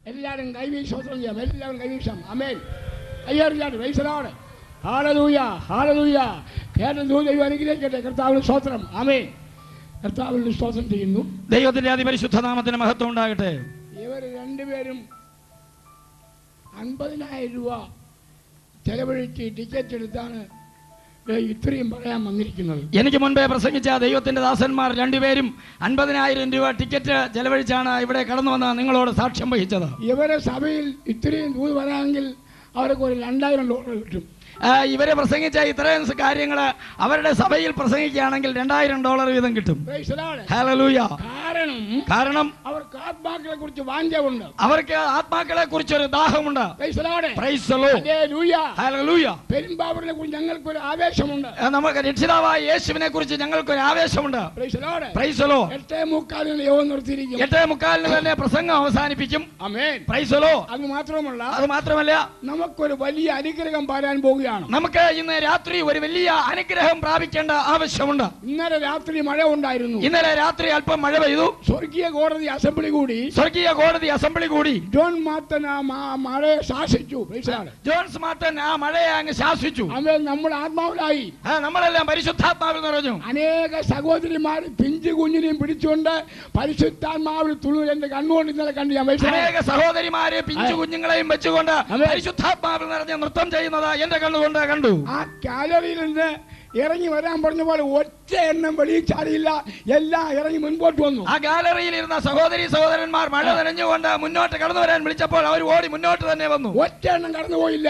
എല്ലാവരും കൈവീശോത്രം ചെയ്യാം. എല്ലാവരും കൈവീശാം. ആമേൻ. കയ്യേറിയാണ്. പ്രൈസലോട്. Hallelujah, hallelujah. കേരളം ദൈവം അനുഗ്രഹിക്കട്ടെ. കർത്താവിന് സ്തോത്രം. ആമേൻ. കർത്താവിന് സ്തോത്രം ചെയ്യുന്നു. ദൈവത്തിന്റെ അതിപരിശുദ്ധ നാമത്തിന് മഹത്വം ഉണ്ടാകട്ടെ. ഇവർ രണ്ടുപേരും 50,000 രൂപ ചെലവഴിച്ച് ടിക്കറ്റ് എടുത്താണ് ഇത്രയും പറയാൻ വന്നിരിക്കുന്നത്. എനിക്ക് മുൻപേ പ്രസംഗിച്ച ദൈവത്തിന്റെ ദാസന്മാർ രണ്ടുപേരും 50,000 രൂപ ടിക്കറ്റ് ചെലവഴിച്ചാണ് ഇവിടെ കടന്നു വന്ന് നിങ്ങളോട് സാക്ഷ്യം വഹിച്ചത്. ഇവരെ സഭയിൽ ഇത്രയും ദൂത് പറയാമെങ്കിൽ അവർക്ക് ഒരു $2,000 കിട്ടും. ഇവരെ പ്രസംഗിച്ച ഇത്രയും കാര്യങ്ങൾ അവരുടെ സഭയിൽ പ്രസംഗിക്കുകയാണെങ്കിൽ $2,000 വീതം കിട്ടും. ഹല്ലേലൂയ. കാരണം അവർക്ക് ആത്മാക്കളെ കുറിച്ച് വാഞ്ചയുണ്ട്. അവർക്ക് ആത്മാക്കളെ കുറിച്ച് ഒരു ദാഹമുണ്ട്. പെരുമ്പാവൂരിനെ കുറിച്ച് ഞങ്ങൾക്കൊരു ആവേശമുണ്ട്. നമുക്ക് രക്ഷിതാവായ യേശുവിനെ കുറിച്ച് ഞങ്ങൾക്കൊരു ആവേശമുണ്ട്. 8:45 യോഗം നിർത്തിയിരിക്കും. 8:45 തന്നെ പ്രസംഗം അവസാനിപ്പിക്കും. അത് മാത്രമല്ല നമുക്കൊരു വലിയ അനുഗ്രഹം പാരാൻ പോകുകയാണ്. നമുക്ക് ഇന്ന് രാത്രി ഒരു വലിയ അനുഗ്രഹം പ്രാപിക്കേണ്ട ആവശ്യമുണ്ട്. ഇന്നലെ രാത്രി മഴ ഉണ്ടായിരുന്നു. ഇന്നലെ രാത്രി അല്പം മഴ പെയ്തു. സ്വർഗീയ കോടതി അസംബ്ലി കൂടി ജോൺ മാർട്ടൻ ആ മഴയെ ശാസിച്ചു. ജോൺസ് മാർട്ടൻ ആ മഴയെ അങ്ങ് ശാസിച്ചു. നമ്മൾ ആത്മാവിലായി. നമ്മളെല്ലാം പരിശുദ്ധാത്മാവിൽ നിറഞ്ഞു. അനേക സഹോദരിമാർ പിഞ്ചു കുഞ്ഞിനെയും പിടിച്ചുകൊണ്ട് പരിശുദ്ധാത്മാവിൽ തുള്ളു. എന്റെ കണ്ണുകൊണ്ട് ഇന്നലെ കണ്ടു ഞാൻ. അനേക സഹോദരിമാരെ പിഞ്ചു കുഞ്ഞുങ്ങളെയും വെച്ചുകൊണ്ട് പരിശുദ്ധാത്മാവിൽ നിറഞ്ഞ് നൃത്തം ചെയ്യുന്നത് എന്റെ കണ്ണുകൊണ്ട് കണ്ടു. ആ ഗാലറിയിൽ നിന്ന് ഇറങ്ങി വരാൻ പറഞ്ഞ പോലെ ഒറ്റ എണ്ണം വെളിയിൽ ചാടിയില്ല. എല്ലാം ഇറങ്ങി മുൻപോട്ട് വന്നു. ആ ഗാലറിയിൽ ഇരുന്ന സഹോദരന്മാർ മഴ നനഞ്ഞുകൊണ്ട് മുന്നോട്ട് കടന്നു വരാൻ വിളിച്ചപ്പോൾ അവർ ഓടി മുന്നോട്ട് തന്നെ വന്നു. ഒറ്റ എണ്ണം കടന്നുപോയില്ല.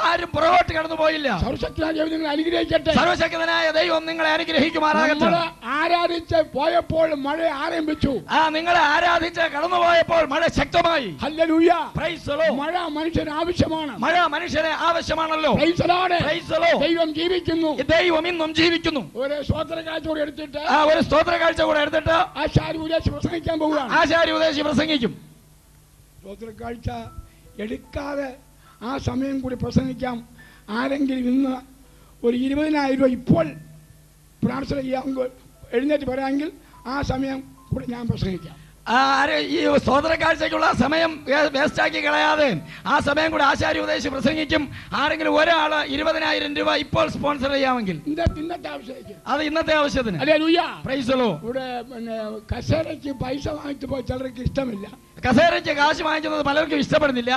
ആരും പുറകോട്ട് കടന്നുപോയില്ല. സർവശക്തനായ ദൈവം നിങ്ങളെ അനുഗ്രഹിക്കട്ടെ. സർവശക്തനായ ദൈവം നിങ്ങളെ അനുഗ്രഹിക്കുമാറാകട്ടെ. ആരാധിച്ച് പോയപ്പോൾ മഴ ആരംഭിച്ചു. നിങ്ങളെ ആരാധിച്ച് കടന്നുപോയപ്പോൾ മഴ ശക്തമായി. ഹല്ലേലൂയ. Praise the Lord. മഴ മനുഷ്യന് ആവശ്യമാണ്. മഴ മനുഷ്യനെ ആവശ്യമാണല്ലോ. Praise the Lord. Praise the Lord. ദൈവം ജീവിക്കുന്നു. ദൈവം ഇന്നും ജീവിക്കുന്നു. ഒരു സ്തോത്ര കാഴ്ച കൂടെ എടുത്തിട്ട് ആശാരി ഉദ്ദേശി പ്രസംഗിക്കാൻ പോവുകയാണ്. ആശാരി ഉദ്ദേശി പ്രസംഗിക്കും. സ്തോത്ര കാഴ്ച എടുക്കാതെ ആ സമയം കൂടി പ്രസംഗിക്കാം. ആരെങ്കിലും ഇന്ന് ഒരു 20,000 രൂപ ഇപ്പോൾ പ്രാർത്ഥന ചെയ്യാൻ എഴുന്നേറ്റ് പറയാമെങ്കിൽ ആ സമയം കൂടി ഞാൻ പ്രസംഗിക്കാം. ഈ സ്തോത്ര കാഴ്ചയ്ക്കുള്ള സമയം വേസ്റ്റാക്കി കളയാതെ ആ സമയം കൂടെ ആശാരി ഉപദേശി പ്രസംഗിക്കും. ആരെങ്കിലും ഒരാള് 20,000 രൂപ ഇപ്പോൾ സ്പോൺസർ ചെയ്യാമെങ്കിൽ അത് ഇന്നത്തെ ആവശ്യത്തിന്. ഇവിടെ കസേരയ്ക്ക് പൈസ വാങ്ങിച്ചു പോയി ചിലർക്ക് ഇഷ്ടമില്ല. കസേരയ്ക്ക് കാശ് വാങ്ങിക്കുന്നത് പലർക്കും ഇഷ്ടപ്പെടുന്നില്ല.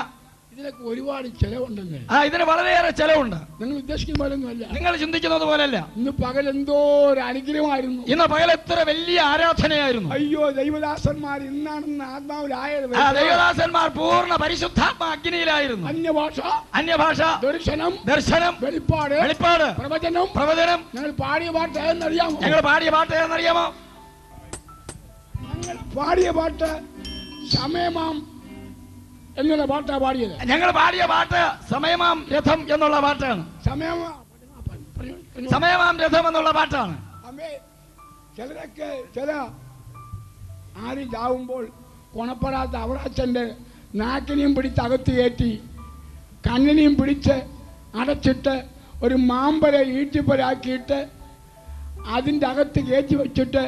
ഇതിനൊക്കെ ഒരുപാട് ചെലവുണ്ടെന്ന്. ഇതിന് വളരെയേറെ ചെലവുണ്ട്. നിങ്ങൾ ഉദ്ദേശിക്കുന്ന പോലൊന്നുമല്ല. നിങ്ങൾ ചിന്തിക്കുന്നത് പോലല്ല. ഇന്ന് പകൽ എന്തോ ഒരു അനുഗ്രഹമായിരുന്നു. ഇന്ന് പകൽ എത്ര വലിയ ആരാധനയായിരുന്നു. അയ്യോ, ദൈവദാസന്മാർ ഇന്നാണെന്ന് ആത്മാവിലായത്. ദൈവദാസന്മാർ പൂർണ്ണ പരിശുദ്ധാത്മ അഗ്നിയിലായിരുന്നു. അന്യഭാഷ, ദർശനം, വെളിപ്പാട്, പ്രവചനം. ഞങ്ങൾ പാടിയ പാട്ട് ഏതെന്നറിയാമോ? ഞങ്ങൾ പാടിയ പാട്ട് സമയമാം എന്നുള്ള പാട്ടാ പാടിയത്. ഞങ്ങൾ പാടിയ പാട്ട് സമയമാം രഥം എന്നുള്ള പാട്ടാണ്. സമയമാം രഥം എന്നുള്ള പാട്ടാണ്. ചിലരൊക്കെ ആരും ചാവുമ്പോൾ കൊണപ്പെടാത്ത അവറാച്ചന്റെ നാക്കിനെയും പിടിച്ച് അകത്ത് കയറ്റി കണ്ണിനെയും പിടിച്ച് അടച്ചിട്ട് ഒരു മാമ്പര ഈട്ടിപ്പരാക്കിയിട്ട് അതിൻ്റെ അകത്ത് കയറ്റി വെച്ചിട്ട്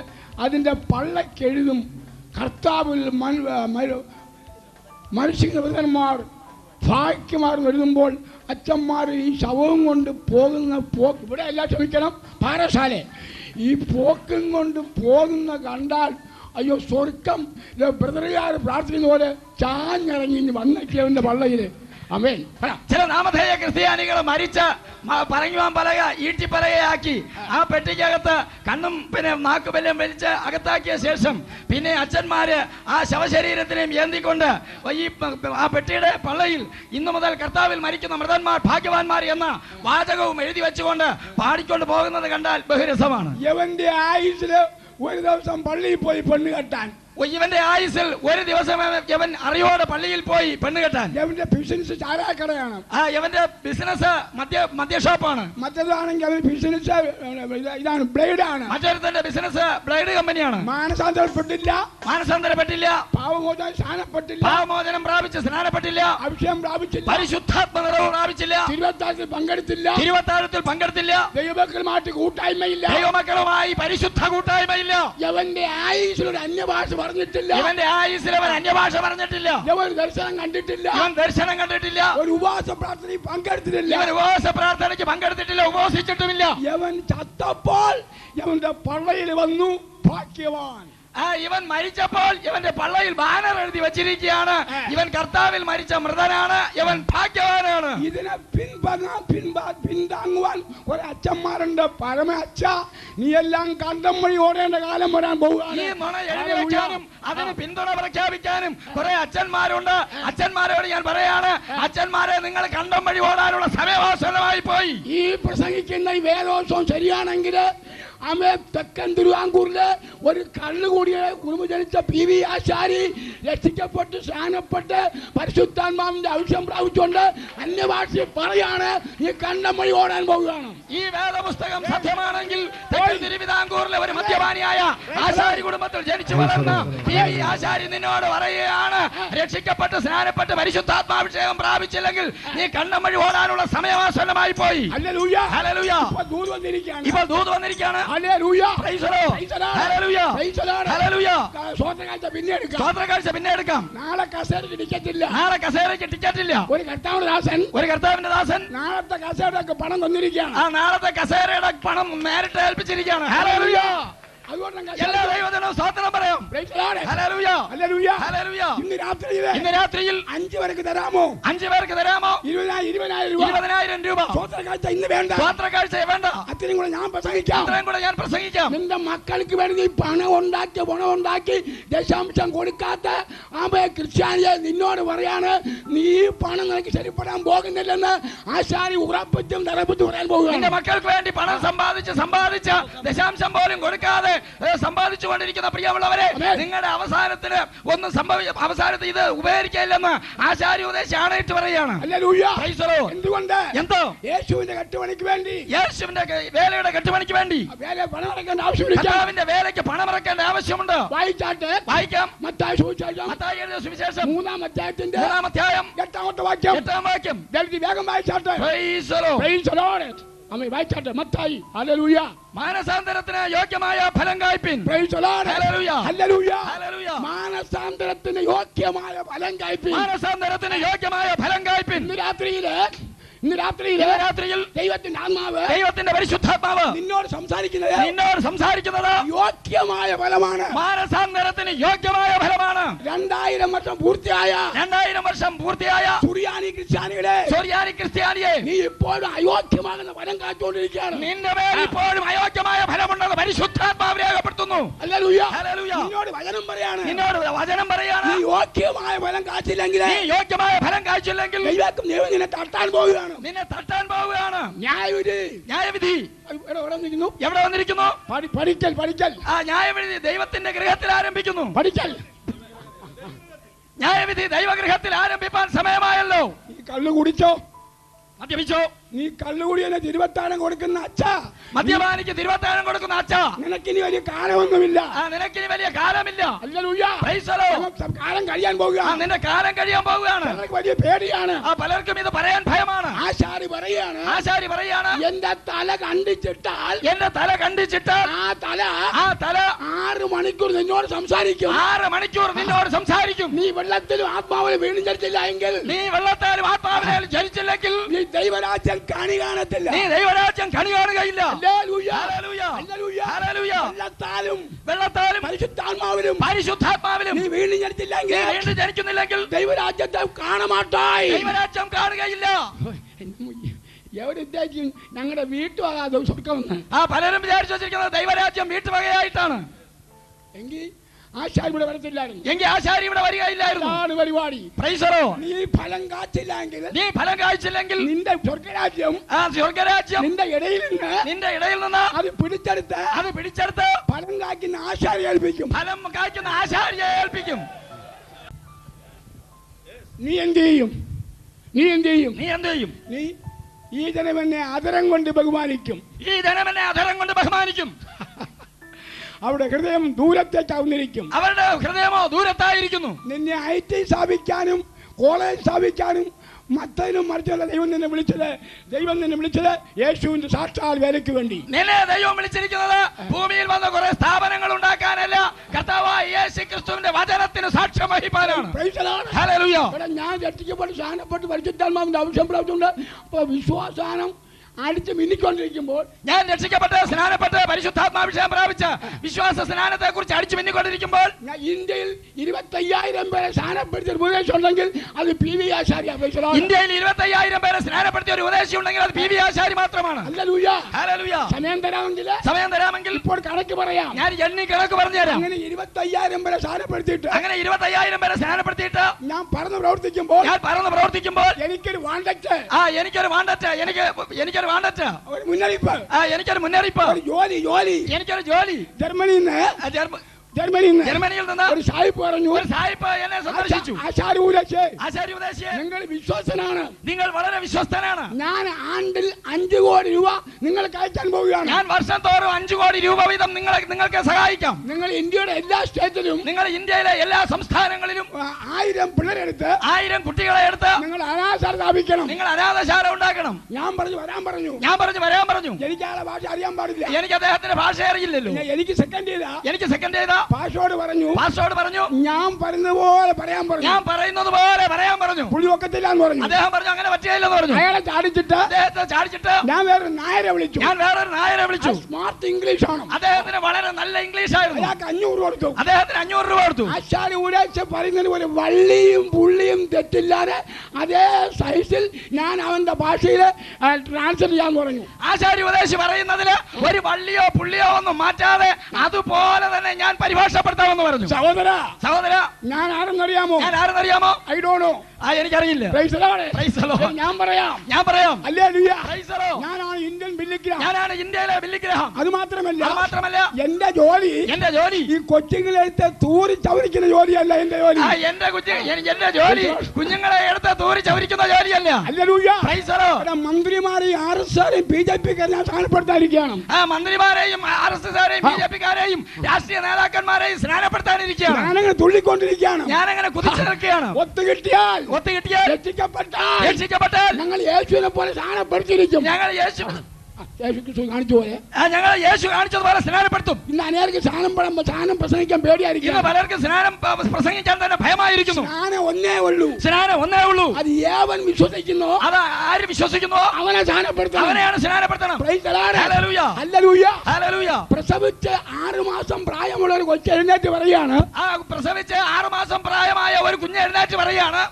അതിൻ്റെ പള്ളക്കെഴുതും കർത്താവിൽ മനുഷ്യന്മാർ ഭാഗ്യമാർ എഴുതുമ്പോൾ അച്ഛന്മാർ ഈ ശവവും കൊണ്ട് പോകുന്ന പോക്ക് ഇവിടെ എല്ലാം ക്ഷമിക്കണം പാറശാല ഈ പോക്കും കൊണ്ട് പോകുന്ന കണ്ടാൽ അയ്യോ സ്വർഗം ബ്രദറുകാർ പ്രാർത്ഥിക്കുന്ന പോലെ ചാഞ്ഞിറങ്ങി വന്നേക്കിയവന്റെ പള്ളയില്. അമേൻ. ചില നാമധേയ ക്രിസ്ത്യാനികൾ മരിച്ച് പറയുവാൻ പലക ഈട്ടിപ്പലകയാക്കി ആ പെട്ടിക്കകത്ത് കണ്ണും പിന്നെ നാക്കുബല്യം വലിച്ച് അകത്താക്കിയ ശേഷം പിന്നെ അച്ഛന്മാര് ആ ശവശരീരത്തിനെയും ഏന്തിക്കൊണ്ട് ഈ ആ പെട്ടിയുടെ പള്ളയിൽ ഇന്നു മുതൽ കർത്താവിൽ മരിക്കുന്ന മൃതന്മാർ ഭാഗ്യവാന്മാർ എന്ന വാചകവും എഴുതി വെച്ചുകൊണ്ട് പാടിക്കൊണ്ട് പോകുന്നത് കണ്ടാൽ ബഹുരസമാണ്. യവന്റെ ആയുസ്സില് ഒരു ദിവസം പള്ളിയിൽ പോയി പെണ്ണ് കെട്ടാൻ, ഇവന്റെ ആയുസിൽ ഒരു ദിവസം ഇവൻ അറിയോടെ പള്ളിയിൽ പോയി പെണ്ണ് കെട്ടാൻ. ഇവന്റെ ബിസിനസ് ചാരാക്കടയാണ്. ഇവന്റെ ബിസിനസ് മദ്യ ഷോപ്പാണ്. മറ്റേതാണെങ്കിൽ അവന്റെ ബിസിനസ് ഇതാണ് ബ്ലേഡ് ആണ്. മറ്റൊരുത്തന്റെ ബിസിനസ് ബ്ലേഡ് കമ്പനിയാണ്. മാനസാന്തരപ്പെട്ടില്ല, പാവമോചനം പ്രാപിച്ച് സ്നാനപ്പെട്ടില്ല, അഭിഷേകം പ്രാപിച്ചില്ല, പരിശുദ്ധാത്മ നിറവ് പ്രാപിച്ചില്ല, തിരുവത്താഴത്തിൽ പങ്കെടുത്തില്ല, ദൈവമക്കളുമായിട്ട് കൂട്ടായ്മയില്ല, ദൈവമക്കളുമായി പരിശുദ്ധ കൂട്ടായ്മയില്ല. അവന്റെ ആയുസിലൊരു അന്യഭാഷ പറഞ്ഞിട്ടില്ല. ഇവന്റെ ആയുസ്സിൽ അവൻ അന്യഭാഷ പറഞ്ഞിട്ടില്ല. ഇവൻ ദർശനം കണ്ടിട്ടില്ല. ഇവൻ ദർശനം കണ്ടിട്ടില്ല. ഒരു ഉപവാസ പ്രാർത്ഥനയിൽ പങ്കെടുത്തിട്ടില്ല. ഇവൻ ഉപവാസ പ്രാർത്ഥനയ്ക്ക് പങ്കെടുത്തിട്ടില്ല, ഉപവസിച്ചിട്ടുമില്ല. ഇവൻ ചത്തപ്പോൾ ഇവന്റെ പള്ളയിൽ വന്നു ഭാഗ്യവാൻ. ഇവൻ മരിച്ചപ്പോൾ ഇവന്റെ പള്ളയിൽ ബാനർ എഴുതി വെച്ചിരിക്കുകയാണ്, ഇവൻ കർത്താവിൽ മരിച്ച മൃതനാണ്, ഇവൻ ഭാഗ്യവാനാണ്. ഇതിനെ പിന്താങ്ങുവാൻ കുറെ അച്ഛന്മാരുണ്ട്. പരമ അച്ഛ, നീ എല്ലാം കണ്ടം വഴി ഓടേണ്ട കാലം വരാൻ പോവുകയാണ്. ഈ നുണ എഴുതി വെക്കാനും അതിന് പിന്തുണ പ്രഖ്യാപിക്കാനും കുറെ അച്ഛന്മാരുണ്ട്. അച്ഛന്മാരോട് ഞാൻ പറയാണ്, അച്ഛന്മാരെ നിങ്ങൾ കണ്ടം വഴി ഓടാനുള്ള സമയവാസനമായി പോയി. ഈ പ്രസംഗിക്കുന്ന ഈ വേദോത്സവം ശരിയാണെങ്കിൽ അമേ തെക്കൻ തിരുവാങ്കൂറില് ഒരു കള്ളുകൂടിയ കുടുംബം ജനിച്ച PV ആശാരി രക്ഷിക്കപ്പെട്ട് സ്നാനപ്പെട്ട് പരിശുദ്ധാത്മാവിന്റെ ആവശ്യം പ്രാപിച്ചുകൊണ്ട് അന്യഭാഷയിൽ പറയാണ് ഈ കണ്ടം വഴി ഓടാൻ പോവുകയാണ്. ഈ വേദപുസ്തകം സത്യമാണെങ്കിൽ തെക്കൻ തിരുവിതാംകൂറിലെ ഒരു മദ്യപാനിയായ ആശാരി കുടുംബത്തിൽ ജനിച്ചു വളർന്ന PV ആശാരി നിന്നോട് പറയുകയാണ്, രക്ഷിക്കപ്പെട്ട് സ്നാനപ്പെട്ട് പരിശുദ്ധാത്മാഭിഷേകം പ്രാപിച്ചില്ലെങ്കിൽ നീ കണ്ടം വഴി ഓടാനുള്ള സമയവാസനമായി പോയി. Hallelujah, hallelujah. ഇപ്പോൾ ദൂത് വന്നിരിക്കുകയാണ്. ഇപ്പോൾ ദൂത് വന്നിരിക്കുകയാണ്. Hallelujah, praise the Lord. Hallelujah, hallelujah. സ്വതന്ത്രകാഴ്ച പിന്നെ എടുക്കാം. സ്വതന്ത്രകാഴ്ച പിന്നെ എടുക്കാം. നാളെ കസേരയ്ക്ക് ടിക്കറ്റില്ല. നാളെ കസേരയ്ക്ക് ടിക്കറ്റില്ല. ഒരു കർത്താവിന്റെ ദാസൻ നാളത്തെ കസേരയുടെ പണം തന്നിരിക്കുകയാണ്. ആ നാളത്തെ കസേരയുടെ പണം നേരിട്ട് ഏൽപ്പിച്ചിരിക്കുകയാണ്. ഹല്ലേലൂയ. എല്ലാ ദൈവജനവും സ്തോത്രം പറയാം. Hallelujah, hallelujah, hallelujah. ഇന്ന് രാത്രിയിൽ 5 പേർക്ക് തരാമോ? 5 പേർക്ക് തരാമോ? 20,000 രൂപ. സ്വതന്ത്രകാഴ്ച ഇന്ന് വേണ്ട. സ്വതന്ത്രകാഴ്ച വേണ്ട. അത്രയും കൂടെ ഞാൻ പ്രസംഗിക്കാം. നിന്റെ മക്കൾക്ക് വേണ്ടി നീ പണം ഉണ്ടാക്കി ദശാംശം കൊടുക്കാത്ത ക്രിസ്ത്യാനിയെ നിന്നോട് പറയാണ്, നീ പണം നിനക്ക് ശരിപ്പെടാൻ പോകുന്നില്ലെന്ന് ആശാരി ഉറപ്പിച്ചും തറപ്പിച്ചും പറയാൻ പോകുക. നിന്റെ മക്കൾക്ക് വേണ്ടി പണം സമ്പാദിച്ച ദശാംശം പോലും കൊടുക്കാതെ സമ്പാദിച്ചുകൊണ്ടിരിക്കുന്ന പ്രിയമുള്ളവരെ, നിങ്ങളുടെ അവസാനത്തിൽ അവസാനത്തിൽ ഇത് ഉപകരിക്കില്ലെന്ന് ആശാരി ഉപദേശം ആണയിട്ട് പറയുകയാണ്. എന്തുകൊണ്ട്? എന്തോ യേശുവിന്റെ കെട്ടുപണിക്ക് വേണ്ടി, യേശുവിന്റെ വേലയുടെ കെട്ടുപണിക്ക് വേണ്ടി കർത്താവിന്റെ വേലയ്ക്ക് പണമിറക്കേണ്ട ആവശ്യമുണ്ട്. വായിക്കാം. മത്തായി എഴുതിയ സുവിശേഷം 3-ാം അധ്യായത്തിന്റെ 3-ാം അധ്യായം 8-ാമത്തെ വാക്യം. വേഗം വായിച്ചാട്ടെ. വായിച്ചാട്ടെ മത്തായി. ഹല്ലേലൂയ. മാനസാന്തരത്തിന് യോഗ്യമായ ഫലം കായ്പിൻ. മാനസാന്തരത്തിന് യോഗ്യമായ ഫലം കായ്പിൻ. മാനസാന്തരത്തിന് യോഗ്യമായ ഫലം കായ്പിൻ. ഇന്ന് രാത്രിയിൽ ദൈവത്തിന്റെ പരിശുദ്ധാത്മാവ് നിന്നോട് സംസാരിക്കുന്നത് യോഗ്യമായ ഫലമാണ്. മാനസാന്തരത്തിന് യോഗ്യമായ ഫലമാണ്. 2000 വർഷം പൂർത്തിയായ സുറിയാനി ക്രിസ്ത്യാനിയെ നീ ഇപ്പോഴും അയോഗ്യമാകുന്ന ഫലം കാത്തുകൊണ്ടിരിക്കുകയാണ്. നിന്റെ മേൽ ഇപ്പോഴും അയോഗ്യമായ ഫലമുണ്ടെന്ന് പരിശുദ്ധാത്മാവ് രേഖപ്പെടുത്തുന്നു. നിന്നോട് വചനം പറയാണ്, നീ യോഗ്യമായ ഫലം കാച്ചില്ലെങ്കിൽ ദൈവം നിന്നെ തട്ടാൻ പോവുകയാണ്. ന്യായവിധി എവിടെ വന്നിരിക്കുന്നു? പഠിക്കൽ. ആ ന്യായവിധി ദൈവത്തിന്റെ ഗൃഹത്തിൽ ആരംഭിക്കുന്നു. ന്യായവിധി ദൈവഗൃഹത്തിൽ ആരംഭിക്കാൻ സമയമായല്ലോ. ഈ കള്ളു കുടിച്ചോ? മദ്യപിച്ചോ? നീ കള്ളുകൂടിയതിന് തിരുവത്താഴം കൊടുക്കുന്ന അച്ഛ, മദ്യപാനിക്ക് തിരുവത്താഴം കൊടുക്കുന്ന അച്ഛ, നിനക്കിനി വലിയ കാലമൊന്നുമില്ല. നിനക്കിനി വലിയ കാലമില്ല. കാലം കഴിയാൻ പോവുക. നിന്റെ കാലം കഴിയാൻ പോവുകയാണ്. വലിയ പേടിയാണ്. പലർക്കും ഇത് പറയാൻ ഭയമാണ്. ആശാരി പറയാണ്, എന്റെ തല കണ്ടിച്ചിട്ടാൽ ആ തല 6 മണിക്കൂർ നിന്നോട് സംസാരിക്കും. 6 മണിക്കൂർ നിന്നോട് സംസാരിക്കും. നീ വെള്ളത്തിലും ആത്മാവിലും വീണ്ടും ജനിച്ചില്ലെങ്കിൽ, നീ വെള്ളത്താലും ആത്മാവിലും ജനിച്ചില്ലെങ്കിൽ നീ ദൈവരാജ്യം കണി കാണത്തില്ല. നീ ദൈവരാജ്യം കണി കാണുകയില്ല. വെള്ളത്താലും പരിശുദ്ധാത്മാവിലും നീ വീണ്ടും ജനിക്കുന്നില്ലെങ്കിൽ ദൈവരാജ്യത്തെ കാണമാട്ടായി. ദൈവരാജ്യം കാണുകയില്ല. എവരുദ്ദേശിക്കും ഞങ്ങളുടെ വീട്ടുവക സ്വർഗമെന്ന്. പലരും വിചാരിച്ചു വെച്ചിരിക്കുന്നത് ദൈവരാജ്യം വീട്ടുവകയായിട്ടാണ്. എങ്കിൽ ആശാരി ഇവിടെ വരത്തില്ലായിരുന്നു. എങ്കിൽ ആശാരി ഇവിടെ വരികയില്ലായിരുന്നു. പരിപാടി. നീ ഫലം കായ്ച്ചില്ലെങ്കിൽ നിന്റെ സ്വർഗരാജ്യം നിന്റെ ഇടയിൽ നിന്ന് അത് പിടിച്ചെടുത്ത് ഫലം കായ്ക്കുന്ന ആശാരിയെ ഏൽപ്പിക്കും. നീ എന്ത് ചെയ്യും? നീ ഈ ജനമെന്നെ ആദരം കൊണ്ട് ബഹുമാനിക്കും. അവരുടെ ഹൃദയം ദൂരത്തേക്കാവുന്നിരിക്കും. അവരുടെ ഹൃദയമോ ദൂരത്തായിരിക്കുന്നു. നിന്നെ IT സ്ഥാപിക്കാനും കോളേജ് സ്ഥാപിക്കാനും മത്തതിനും മറിച്ചല്ല ദൈവം നിന്നെ വിളിച്ചത് യേശുവിന്റെ സാക്ഷാൽ വേലയ്ക്ക് വേണ്ടി. നിന്നെ ദൈവം വിളിച്ചിരിക്കുന്നത് ഭൂമിയിൽ വന്ന കുറെ സ്ഥാപനങ്ങൾ ഉണ്ടാക്കാനല്ല, കർത്താവായ യേശു ക്രിസ്തുവിന്റെ വചനത്തിന് സാക്ഷ്യം വഹിക്കാനാണ്. ഹല്ലേലൂയ. ഞാൻ രക്ഷിക്കപ്പെട്ട് സ്നാനപ്പെട്ട് പരിശുദ്ധാത്മാവിന്റെ ആവശ്യം പ്രാപിച്ചുകൊണ്ട് വിശ്വാസാനം അടിച്ച് മിന്നിക്കൊണ്ടിരിക്കുമ്പോൾ, ഞാൻ രക്ഷിക്കപ്പെട്ട് സ്നാനപ്പെട്ട് പരിശുദ്ധാത്മാഭിഷേകം പ്രാപിച്ച വിശ്വാസ സ്നാനത്തെ കുറിച്ച് അടിച്ചു മിന്നിക്കൊണ്ടിരിക്കുമ്പോൾ, ഇന്ത്യയിൽ 25,000 പേരെ സ്നാനപ്പെടുത്തിയ ഒരു ഉപദേശം ഉണ്ടെങ്കിൽ അത് PV ആശാരി. ഇന്ത്യയിൽ 25,000 പേരെ സ്നാനപ്പെടുത്തിയ ഒരു ഉപദേശം ഉണ്ടെങ്കിൽ അത് PV ആശാരി മാത്രമാണ്. ഹല്ലേലൂയ. സമയം തരാമെങ്കിൽ ഇപ്പോൾ കണക്ക് പറയാം. ഞാൻ എണ്ണി കണക്ക് പറഞ്ഞു തരാം. അങ്ങനെ 25,000 പേരെ സ്നാനപ്പെടുത്തിയിട്ട് ഞാൻ പറന്ന് പ്രവർത്തിക്കുമ്പോൾ എനിക്കൊരു വാണ്ടറ്റ്, എനിക്കൊരു മുന്നറിയിപ്പ്, എനിക്കൊരു ജോലി. ജർമ്മനിയിൽ നിന്ന് ഒരു സായിപ്പ് പറഞ്ഞു. എന്നെ സന്ദർശിച്ചു. നിങ്ങൾ വിശ്വസ്തനാണ്, നിങ്ങൾ വളരെ വിശ്വസ്തനാണ്. ഞാൻ ആണ്ടിൽ 5 കോടി രൂപ നിങ്ങൾക്ക് അയക്കാൻ പോവുകയാണ്. ഞാൻ വർഷം തോറും 5 കോടി രൂപ വീതം നിങ്ങൾക്ക് സഹായിക്കാം. നിങ്ങൾ ഇന്ത്യയുടെ എല്ലാ സ്റ്റേറ്റിലും, നിങ്ങൾ ഇന്ത്യയിലെ എല്ലാ സംസ്ഥാനങ്ങളിലും 1000 പിള്ളേരെടുത്ത്, 1000 കുട്ടികളെ എടുത്ത് നിങ്ങൾ അനാഥശാല സ്ഥാപിക്കണം. നിങ്ങൾ അനാഥശാല ഉണ്ടാക്കണം. ഞാൻ വരാൻ പറഞ്ഞു. വരാൻ പറഞ്ഞു. എനിക്ക് അയാളെ ഭാഷ അറിയാൻ പാടില്ല. എനിക്ക് അദ്ദേഹത്തിന്റെ ഭാഷ അറിയില്ലല്ലോ. എനിക്ക് സെക്കൻഡ് ചെയ്താ പാസ്റ്റോട് പറഞ്ഞു ഞാൻ പറയുന്നത് പോലെ പറയാൻ പറഞ്ഞു. പുള്ളി ഒക്കത്തില്ലാന്ന് പറഞ്ഞു. അദ്ദേഹം പറഞ്ഞു അങ്ങനെ പറ്റില്ലെന്ന് പറഞ്ഞു. അയാളെ ചാടിച്ചിട്ട് ഞാൻ വേറൊരു നായരെ വിളിച്ചു. സ്മാർട്ട് ഇംഗ്ലീഷ് ആണ് അദ്ദേഹത്തിന്, വളരെ നല്ല ഇംഗ്ലീഷ് ആയിരുന്നു. അയാൾക്ക് 500 കൊടുത്തു. അദ്ദേഹത്തിന് 500 രൂപ കൊടുത്തു. ആശാരി ഊരാഴ്ച പറയുന്നതിന് പോലെ വള്ളിയും പുള്ളിയും തെറ്റില്ലാതെ അതേ സൈസിൽ ഞാൻ അവന്റെ ഭാഷയിൽ ട്രാൻസ്ലേറ്റ് ചെയ്യാൻ പറഞ്ഞു. ആശാരി ഉപദേശി പറയുന്നതില് ഒരു വള്ളിയോ പുള്ളിയോ ഒന്നും മാറ്റാതെ അതുപോലെ തന്നെ ഞാൻ പരിഭാഷപ്പെടുത്താമെന്ന് പറഞ്ഞു. സഹോദര ഞാൻ ആരെന്നറിയാമോ? I don't know. എനിക്കറിയില്ല. ഞാൻ പറയാം. ഞാനാണ് ഇന്ത്യയിലെ ബില്ലിഗ്രഹം. അത് മാത്രമല്ല എന്റെ ജോലി ഈ കൊച്ചുങ്ങളെടുത്ത് തൂറി ചവരിക്കുന്ന ജോലിയല്ല. എന്റെ ജോലി കുഞ്ഞുങ്ങളെ എടുത്ത് തൂറി ചവരിക്കുന്ന ജോലിയല്ല. മന്ത്രിമാരെയും RSകാരെയും BJPക്കാരെയും ഞാൻ സ്ഥാനപ്പെടുത്താനിരിക്കുകയാണ്. മന്ത്രിമാരെയും RSകാരെയും BJPക്കാരെയും രാഷ്ട്രീയ നേതാക്കന്മാരെയും സ്നാനപ്പെടുത്താനിരിക്കുകയാണ്. ഞാനങ്ങനെ തുള്ളിക്കൊണ്ടിരിക്കുകയാണ്. ഞാനങ്ങനെ കുതിച്ചു നിൽക്കുകയാണ്. ഒത്തുകിട്ടിയാൽ രക്ഷിക്കപ്പെട്ടാൽ ഞങ്ങൾ യേശുവിനെ പോലെ സ്ഥാനപ്പെടുത്തിയിരിക്കും. ഞങ്ങൾ യേശു കാണിച്ചതുപോലെ സ്നാനപ്പെടുത്തും. ഇന്ന് അനേർക്ക് സ്നാനം പ്രസംഗിക്കാൻ പേടിയായിരിക്കും. പലർക്കും സ്നാനം പ്രസംഗിക്കാൻ തന്നെ ഭയമായിരിക്കുന്നു. സ്നാനം ഒന്നേ ഉള്ളൂ. അത് ഏവൻ വിശ്വസിക്കുന്നു, അത് ആര് വിശ്വസിക്കുന്നു അവനെയാണ് സ്നാനപ്പെടുത്തണം. പ്രസവിച്ച് 6 മാസം പ്രായമുള്ള ഒരു കൊച്ചു എഴുന്നേറ്റ് പറയാണ്. പ്രസവിച്ച് 6 മാസം പ്രായമായ ഒരു കുഞ്ഞ് എഴുന്നേറ്റ് പറയാണ്,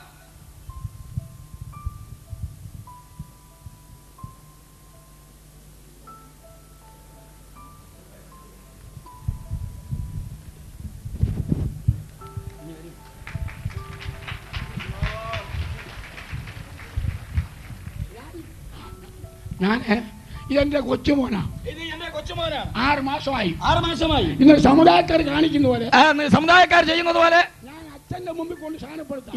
ഇതെന്റെ കൊച്ചുമോനാ. 6 മാസമായി. ഇന്ന് സമുദായക്കാർ കാണിക്കുന്ന പോലെ, സമുദായക്കാർ ചെയ്യുന്നത് പോലെ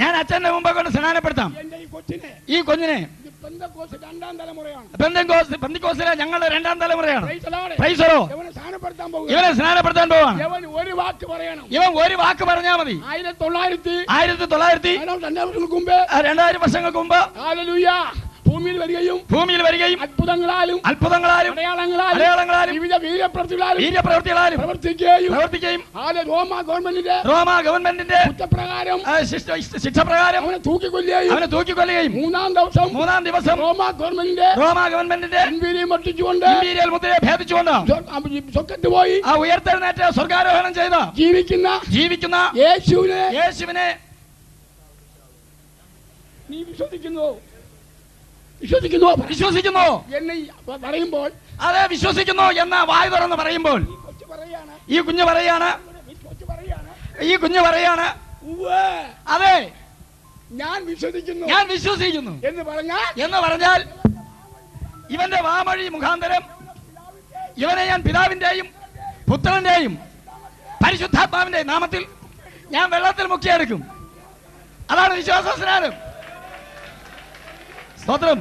ഞാൻ അച്ഛന്റെ മുമ്പിൽ കൊണ്ട് സ്നാനപ്പെടുത്താം. ഈ കുഞ്ഞിനെ പെന്തക്കോസ്തിലെ ഞങ്ങളുടെ 2ാം തലമുറയാണ്. ഇവനെ സ്നാനപ്പെടുത്താൻ പോവാണ്. ഇവൻ ഒരു വാക്ക് പറഞ്ഞാൽ മതി. 2000 വർഷങ്ങൾക്ക് മുമ്പ് ഭൂമിയിൽ വരികയും അത്ഭുതങ്ങളാലും അടയാളങ്ങളാലും വിവിധ വീര്യപ്രവൃത്തികളാലും പ്രവർത്തിക്കുകയും റോമാ ഗവൺമെന്റിന്റെ ശിക്ഷപ്രകാരം അവനെ തൂക്കിക്കൊല്ലുകയും 3-ാം ദിവസം റോമാ ഗവൺമെന്റിന്റെ ഇമ്പീരിയൽ മുദ്രയെ ഭേദിച്ചുകൊണ്ട് സ്വർഗ്ഗത്തിൽ പോയി ആ ഉയർത്തെഴുന്നേറ്റ് സ്വർഗാരോഹണം ചെയ്ത ജീവിക്കുന്ന യേശുവിനെ നീ വിശ്വസിക്കുന്നു എന്ന് പറയുമ്പോൾ, അതെ വിശ്വസിക്കുന്നു എന്ന വായു തുറന്ന് പറയുമ്പോൾ ഈ കുഞ്ഞ് പറയാണ് അതെ ഞാൻ വിശ്വസിക്കുന്നു എന്ന് പറഞ്ഞാൽ ഇവന്റെ വാമൊഴി മുഖാന്തരം ഇവനെ ഞാൻ പിതാവിന്റെയും പുത്രന്റെയും പരിശുദ്ധാത്മാവിന്റെയും നാമത്തിൽ ഞാൻ വെള്ളത്തിൽ മുക്കിയെടുക്കും. അതാണ് വിശ്വാസ സ്നാനം. സ്തോത്രം.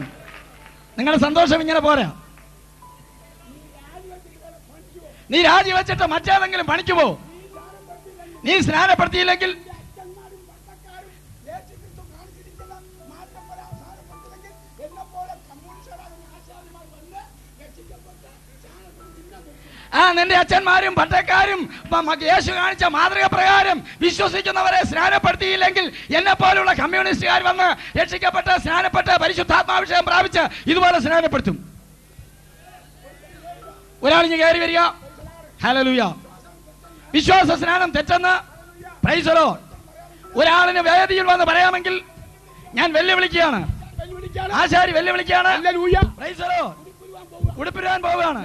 നിങ്ങളുടെ സന്തോഷം ഇങ്ങനെ പോരാ. നീ രാജിവെച്ചിട്ട് മറ്റേതെങ്കിലും പണിക്ക് പോ. നീ സ്നാനപ്പെടുത്തിയില്ലെങ്കിൽ നിന്റെ അച്ഛന്മാരും പട്ടക്കാരും യേശു കാണിച്ച മാതൃക പ്രകാരം വിശ്വസിക്കുന്നവരെ സ്നാനപ്പെടുത്തിയില്ലെങ്കിൽ എന്നെ പോലുള്ള കമ്മ്യൂണിസ്റ്റുകാർ വന്ന് രക്ഷിക്കപ്പെട്ട സ്നാനപ്പെട്ട പരിശുദ്ധാത്മാഭിഷേകം പ്രാപിച്ച് ഇതുപോലെ സ്നാനപ്പെടുത്തും. ഒരാളിഞ്ഞ് കയറി വരിക. ഹല്ലേലൂയ. വിശ്വാസ സ്നാനം തെറ്റെന്ന് പ്രൈസ് ദി ലോർഡ് ഒരാളിന് വേദിയിൽ വന്ന് പറയാമെങ്കിൽ ഞാൻ വെല്ലുവിളിക്കുകയാണ്. ആശാരി വെല്ലുവിളിക്കുകയാണ്. Praise the Lord. ഉടുപ്പിടാൻ പോവുകയാണ്.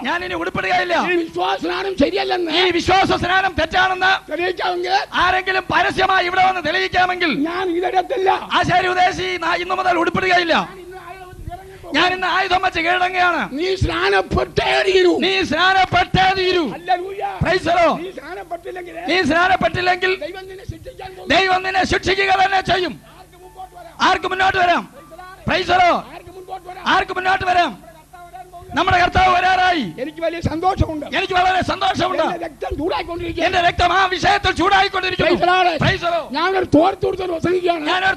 ഞാൻ ഇനി ഉടുപ്പിടുകയില്ല. ഈ വിശ്വാസ സ്നാനം തെറ്റാണെന്ന് ആരെങ്കിലും പരസ്യമായി ഇവിടെ വന്ന് തെളിയിക്കാമെങ്കിൽ ആശാരി ഉദ്ദേശി ഇന്നു മുതൽ ഉടുപ്പിടുകയില്ല. ഞാൻ ഇന്ന് ആയുധം വെച്ച് കീഴടങ്ങുകയാണ്. നീ സ്നാനപ്പെട്ടേ തീരൂ. നീ സ്നാനപ്പെട്ടില്ലെങ്കിൽ ദൈവം നിന്നെ ശിക്ഷിക്കുക തന്നെ ചെയ്യും. ആർക്ക് മുന്നോട്ട് വരാം? Price the Lord. ആർക്ക് മുന്നോട്ട് വരാം? നമ്മുടെ കർത്താവ് വരാറായി. എനിക്ക് വലിയ സന്തോഷമുണ്ട്. എനിക്ക് വളരെ സന്തോഷമുണ്ട്. എന്റെ രക്തം ആ വിഷയത്തിൽ ചൂടായിക്കൊണ്ടിരിക്കുന്നു. ഞാനൊരു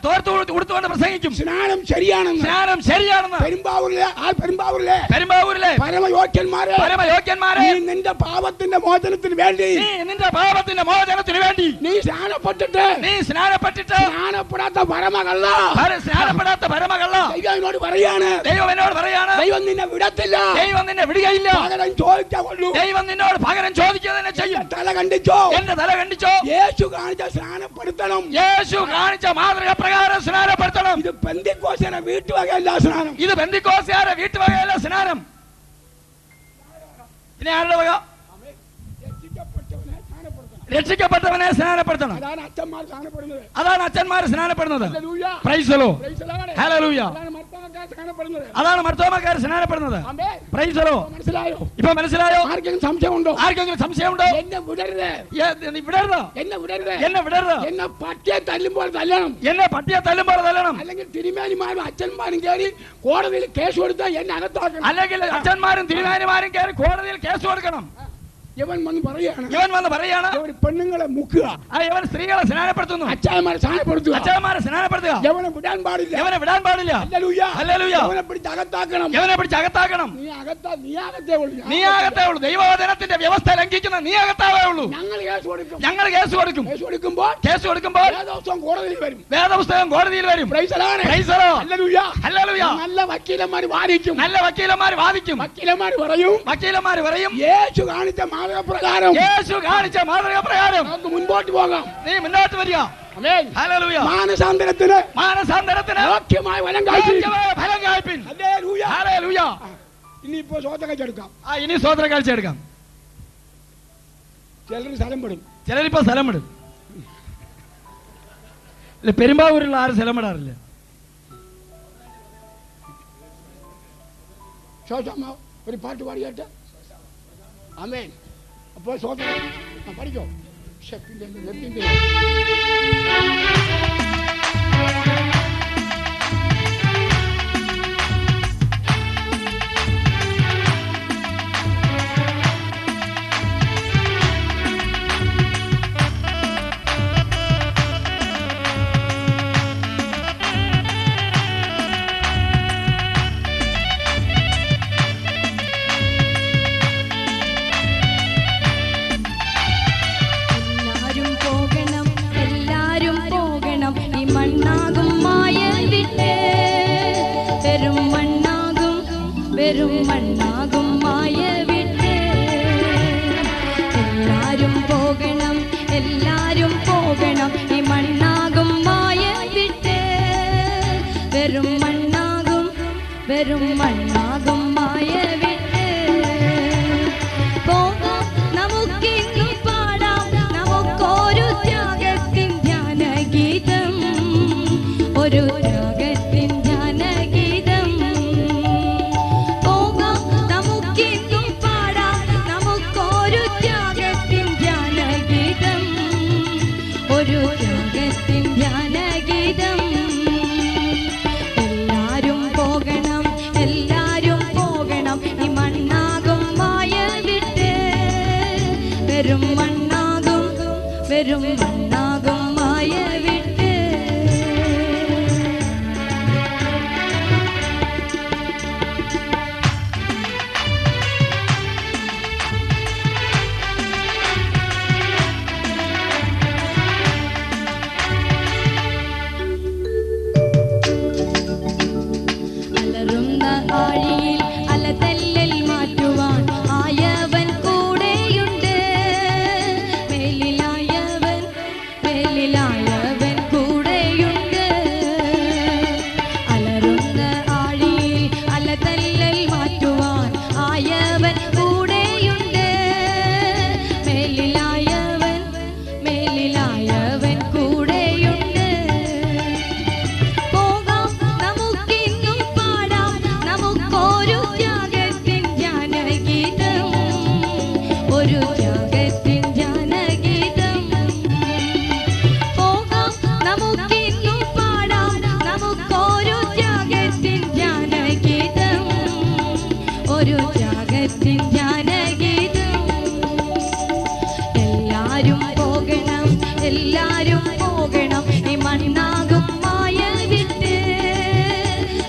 തോർത്ത് കൊടുത്തുകൊണ്ട് പ്രസംഗിക്കും. സ്നാനം ശരിയാണെന്ന് പെരുമ്പാവൂരിലെ പരമയോഗ്യന്മാരെ നിന്റെ പാപത്തിന്റെ മോചനത്തിന് വേണ്ടി നീ സ്നാനപ്പെട്ടിട്ട് സ്നാനപ്പെടാത്ത പരമകള്ള ദൈവം എന്നോട് പറയാണ്. ദൈവം നിന്നെ വിടത്തില്ല. ദൈവം നിന്നെ വിടുകയില്ല. ദൈവം നിന്നോട് പകരം ചോദിക്കുക തന്നെ ചെയ്യും. എന്റെ തല കണ്ടിച്ചോ. യേശു കാണിച്ച സ്നാനപ്പെടുത്തണം. യേശു കാണിച്ച മാതൃക പ്രകാരം സ്നാനപ്പെടുത്തണം. ഇത് പെന്തിക്കോസ്തുകാരുടെ വീട്ടുവകയല്ല സ്നാനം. പിന്നെ ആരുടെ വക? രക്ഷിക്കപ്പെട്ടവനെ സ്നാനപ്പെടുത്തണം. അതാണ് അച്ഛന്മാർ സ്നാനപ്പെടുന്നത്. Praise the Lord. ഹല്ലേലൂയ. അതാണ് മർത്തോമാക്കാർ സ്നാനപ്പെടുന്നത്. Praise the Lord. ഇപ്പൊ മനസ്സിലായോ? ആർക്കെങ്കിലും സംശയമുണ്ടോ? എന്നെ വിടരുത്. എന്നെ പട്ടിയെ തല്ലുമ്പോൾ തല്ലണം. അല്ലെങ്കിൽ തിരുമേനിമാരും അച്ഛന്മാരും കയറി കോടതിയിൽ കേസ് കൊടുത്താൽ എന്നെ അകത്താക്കണം. അല്ലെങ്കിൽ അച്ഛന്മാരും തിരുമേനിമാരും കയറി കോടതിയിൽ കേസ് കൊടുക്കണം. യവൻ വന്ന് പറയാണ് പെണ്ണുങ്ങളെ മുക്കുക. യവൻ സ്ത്രീകളെ സ്നാനപ്പെടുത്തുന്നു. അച്ഛന്മാരെ സ്നാനപ്പെടുത്തുക. യവനെ വിടാൻ പാടില്ല. യവനെ പിടിച്ച് അകത്താക്കണം. നീ അകത്തേ ഉള്ളൂ. ദൈവവചനത്തിന്റെ വ്യവസ്ഥ ലംഘിക്കുന്ന നീ അകത്താവേ ഉള്ളൂ. ഞങ്ങൾ കേസ് കൊടുക്കുമ്പോൾ വേദപുസ്തകം കോടതിയിൽ വരും. നല്ല വക്കീലന്മാർ വാദിക്കും. വക്കീലന്മാർ പറയും യേശു കാണിച്ച മാതൃക പ്രകാരം നമുക്ക് മുൻപോട്ട് പോകാം. നീ മുന്നോട്ട് വരിക. മാനസാന്തരത്തിന് ഫലം കായ്പിൻ. ഇനിയിപ്പോ സ്വോത്ര കാഴ്ച എടുക്കാം. ചിലരിപ്പോ സ്ഥലം പെടും. പെരുമ്പാവൂരുള്ള ആരും സ്ഥലം പെടാറില്ല. ഒരു പാട്ട് പാടിയാട്ട്. ആമേൻ. അപ്പോൾ പഠിക്കോ. വെറും മണ്ണാകും മായ വിട്ട് പോകാം. നമുക്കിന്നു പാടാം നമുക്കൊരു ത്യാഗത്തിൻ ധ്യാനഗീതം. ഒരു ത്യാഗത്തിൻ ധ്യാനഗീതം. പോകാം. നമുക്കിന്നു പാടാം നമുക്കൊരു ത്യാഗത്തിൻ ധ്യാനഗീതം. ഒരു ത്യാഗത്തിൻ ധ്യാനഗീതം. എല്ലാരും പോകണം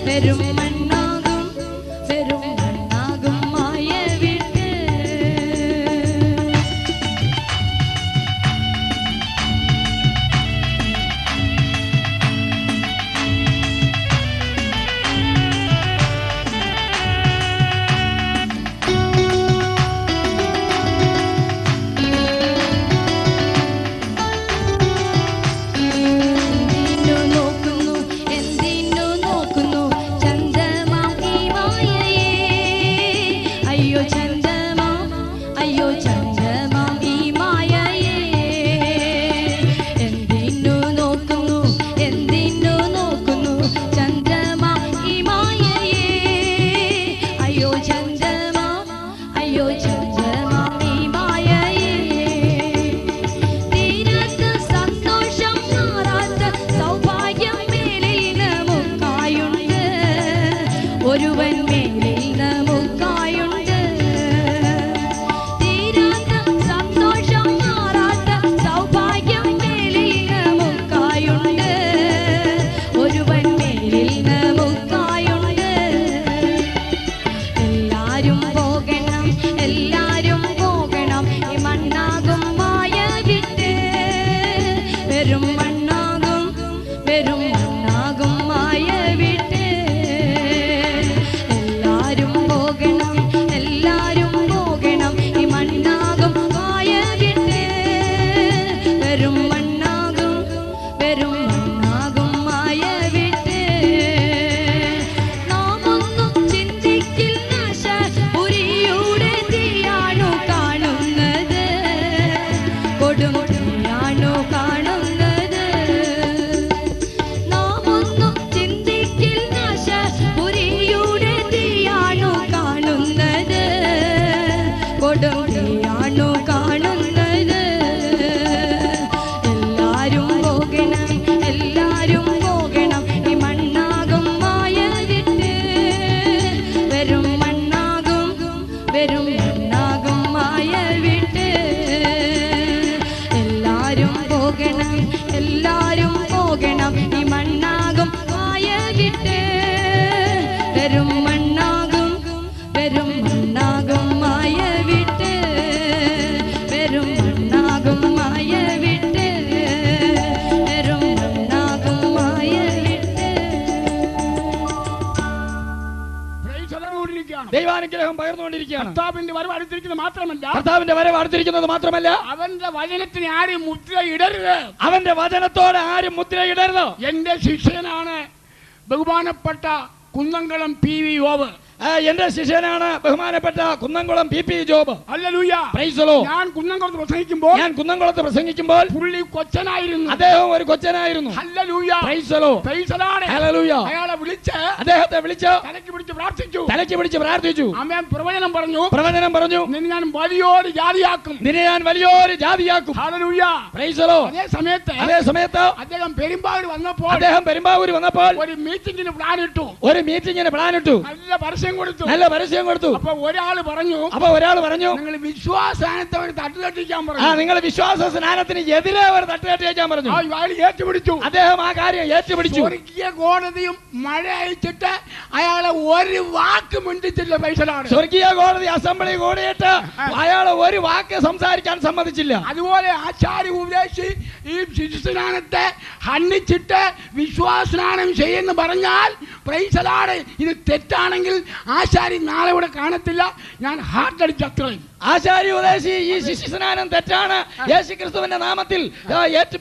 വെറും മണ്ണാകും വെറും മണ്ണാകും മായ വിട്ട്. എന്തിനു നോക്കുന്നു ചന്ദ്രമാം ഈ മായയെ. അയ്യോ ചന്ദ്രമാം അയ്യോ ചന്ദ്രമാം ഈ മായയെ. എന്തിനു നോക്കുന്നു ചന്ദ്രമാം ഈ മായയെ. അയ്യോ ചന്ദ്രമാം അയ്യോ ചന്ദ്രമാം ഈ മായയെ. തീരാത്ത സന്തോഷം മാറാത്ത സൗഭാഗ്യം മേലിൽ നമുക്കായുണ്ട്. ഒരുവൻ മേലിൽ നമുക്കായുണ്ട്. തീരാത്ത സന്തോഷം മാറാത്ത സൗഭാഗ്യം മേലിൽ നമുക്കായുണ്ട്. ഒരുവൻ മേലിൽ നമുക്കായുണ്ട്. എല്ലാരും പോകണം ഈ മണ്ണാകും മായ വിട്ട്. വെറും മണ്ണാകും മായ വിട്ട്. എല്ലാരും പോകണം ഈ മണ്ണാകും മായ വിട്ട്. വെറും മണ്ണാകും മായ വിട്ട്. നാം ഒന്നും ചിന്തിക്കിൽ നാശ പുരിയുടെ തീയാണു കാണുന്നത്. കൊടും തീയാണു കാണുന്നത്. നാം ഒന്നും ചിന്തിക്കിൽ നാശ പുരിയുടെ തീയാണു കാണുന്നത്. കൊടും തീയാണു കാണുന്നത്. എല്ലാരും പോകണം ഈ മണ്ണാകും മായ വിട്ട്. വെറും മണ്ണാകും മായ വിട്ട്. എല്ലാരും പോകണം ഈ മണ്ണാകും മായ വിട്ട്. വെറും മണ്ണാകും മായ വിട്ട്. വെറും മണ്ണാകും മായ വിട്ട്. വെറും മണ്ണാകും മായ വിട്ട്. പ്രൈസ് അലർന്നുകൊണ്ടിരിക്കുകയാണ്. ദൈവാനുഗ്രഹം പകർന്നുകൊണ്ടിരിക്കുകയാണ്. കർത്താവിന്റെ വരവ് അടുത്തിരിക്കുന്നത് മാത്രമല്ല, കർത്താവിന്റെ വരവ് അടുത്തിരിക്കുന്നത് മാത്രമല്ല, അവന്റെ വചനത്തിന് ആരും മുദ്ര ഇടരുത്. അവന്റെ വചനത്തോടെ ആരും മുദ്രയിടരുത്. എന്റെ ശിഷ്യനാണ് ബഹുമാനപ്പെട്ട കുന്നംകുളം PV ജോബ്. എന്റെ ശിഷ്യനാണ് ബഹുമാനപ്പെട്ട Kunnamkulam PP Job. Hallelujah. Praise the Lord. ഞാൻ കുന്നംകുളത്ത് പ്രസംഗിക്കുമ്പോൾ പുള്ളി കൊച്ചനായിരുന്നു. അദ്ദേഹം ഒരു കൊച്ചനായിരുന്നു. Hallelujah. Praise the Lord. Praise the Lord. Hallelujah. അയാളെ വിളിച്ച് അദ്ദേഹത്തെ വിളിച്ച് തലയ്ക്ക് പിടിച്ച് പ്രാർത്ഥിച്ചു. ആമേൻ. പ്രവചനം പറഞ്ഞു. നിന്നെ ഞാൻ വലിയൊരു ജാതിയാക്കും. ഹല്ലേലൂയ. Praise the Lord. അതേ സമയത്ത് അദ്ദേഹം പെരുമ്പാവൂർ വന്നപ്പോൾ ഒരു മീറ്റിംഗിന് പ്ലാൻ ഇട്ടു. നല്ല പരസ്യം കൊടുത്തു. അപ്പൊ ഒരാൾ പറഞ്ഞു നിങ്ങൾ വിശ്വാസ സ്നാനത്തിന് എതിരെ ഒരു തട്ടുകെട്ടിയേക്കാൻ പറഞ്ഞു. അദ്ദേഹം ആ കാര്യം ഏറ്റുപിടിച്ചു. കോടതിയും മഴ അയച്ചിട്ട് അയാളെ ഒരു വാക്ക് മിണ്ടിച്ചില്ല. സ്വർഗീയ കോടതി അസംബ്ലി കൂടിയിട്ട് അയാളെ ഒരു വാക്ക് സംസാരിക്കാൻ സമ്മതിച്ചില്ല. അതുപോലെ ആചാര്യ ഉപദേശി ഈ ശിശുസ്നാനത്തെ ഹന്നിച്ചിട്ട് വിശ്വാസസ്നാനം ചെയ്യുന്നു പറഞ്ഞാൽ പ്രൈസ് ദി ലോർഡ്, ഇത് തെറ്റാണെങ്കിൽ ആശാരി നാളെ ഇവിടെ കാണത്തില്ല. ഞാൻ ഹാർട്ട് അടിച്ച് അത്രയും. ആചാര്യ ഉപദേശി ഈ ശിശുസ്നാനം തെറ്റാണ്, യേശുക്രിസ്തുവിന്റെ നാമത്തിൽ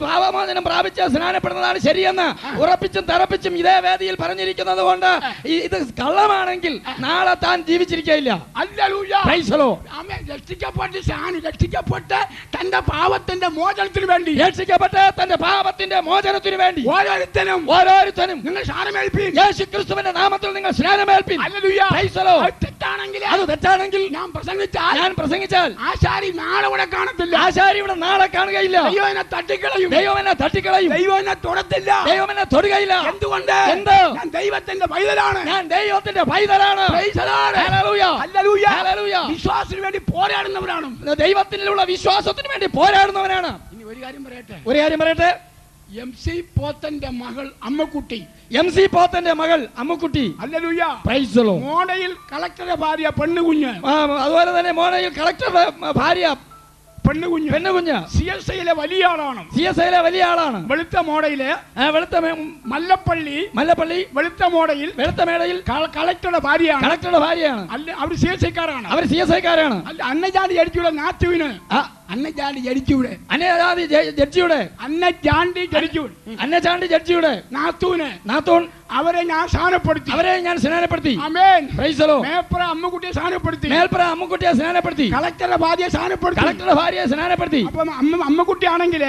പാപമോചനം പ്രാപിച്ച് സ്നാനപ്പെടുന്നതാണ് ശരിയെന്ന് ഉറപ്പിച്ചും തറപ്പിച്ചും ഇതേ വേദിയിൽ പറഞ്ഞിരിക്കുന്നത് കൊണ്ട് ഇത് കള്ളമാണെങ്കിൽ നാളെ താൻ ജീവിച്ചിരിക്കില്ല. രക്ഷിക്കപ്പെട്ട് തന്റെ പാപത്തിന്റെ മോചനത്തിന് വേണ്ടി ഓരോരുത്തരും നിങ്ങൾ സ്നാനമേൽപ്പീൻ. യേശുക്രിസ്തുവിന്റെ നാമത്തിൽ നിങ്ങൾ സ്നാനമേൽപ്പീൻ. അത് തെറ്റാണെങ്കിൽ ഞാൻ പ്രസംഗിച്ചാൽ ആശാരി നാളെ ഇവിടെ കാണത്തില്ല. ആശാരി ഇവിടെ നാളെ കാണുകയില്ല. ദൈവം എന്നെ തട്ടിക്കളയും. ദൈവം എന്നെ തൊടത്തില്ല. ദൈവം എന്നെ തൊടുകയില്ല. എന്തുകൊണ്ട്? ഞാൻ ദൈവത്തിന്റെ പൈതലാണ്. വിശ്വാസത്തിന് വേണ്ടി പോരാടുന്നവരാണ്. ദൈവത്തിലുള്ള വിശ്വാസത്തിന് വേണ്ടി പോരാടുന്നവനാണ്. ഇനി ഒരു കാര്യം പറയട്ടെ. MC പോത്തന്റെ മകൾ അമ്മക്കുട്ടി. MC പോത്തന്റെ മകൾ Ammukutty. Hallelujah. Praise the Lord. മോഡയിൽ കളക്ടറുടെ ഭാര്യ പെണ്ണുകുഞ്ഞ്. അതുപോലെ തന്നെ മോഡയിൽ കളക്ടറുടെ ഭാര്യ പെണ്ണുകുഞ്ഞ്. CSIയിലെ വലിയ ആളാണ്. CSIയിലെ വലിയ ആളാണ്. വെളുത്ത മോഡയില് മല്ലപ്പള്ളി വെളുത്ത മോഡയിൽ വെളുത്ത മേടയിൽ കളക്ടറുടെ ഭാര്യയാണ്. അല്ല, അവർ CSIക്കാരാണ്. അല്ല, അന്നജാതി ജഡ്ജിയുടെ നാത്തുവിന് അന്നജാതി ജഡ്ജിയുടെ നാത്തൂൻ അവരെ ഞാൻ സ്നാനപ്പെടുത്തി. ആമേൻ. Praise the Lord. മേൽപ്പുറ അമ്മുക്കുട്ടിയെ സ്നാനപ്പെടുത്തി. കളക്ടറുടെ ഭാര്യയെ സ്നാനപ്പെടുത്തി. അപ്പം അമ്മുക്കുട്ടിയാണെങ്കിൽ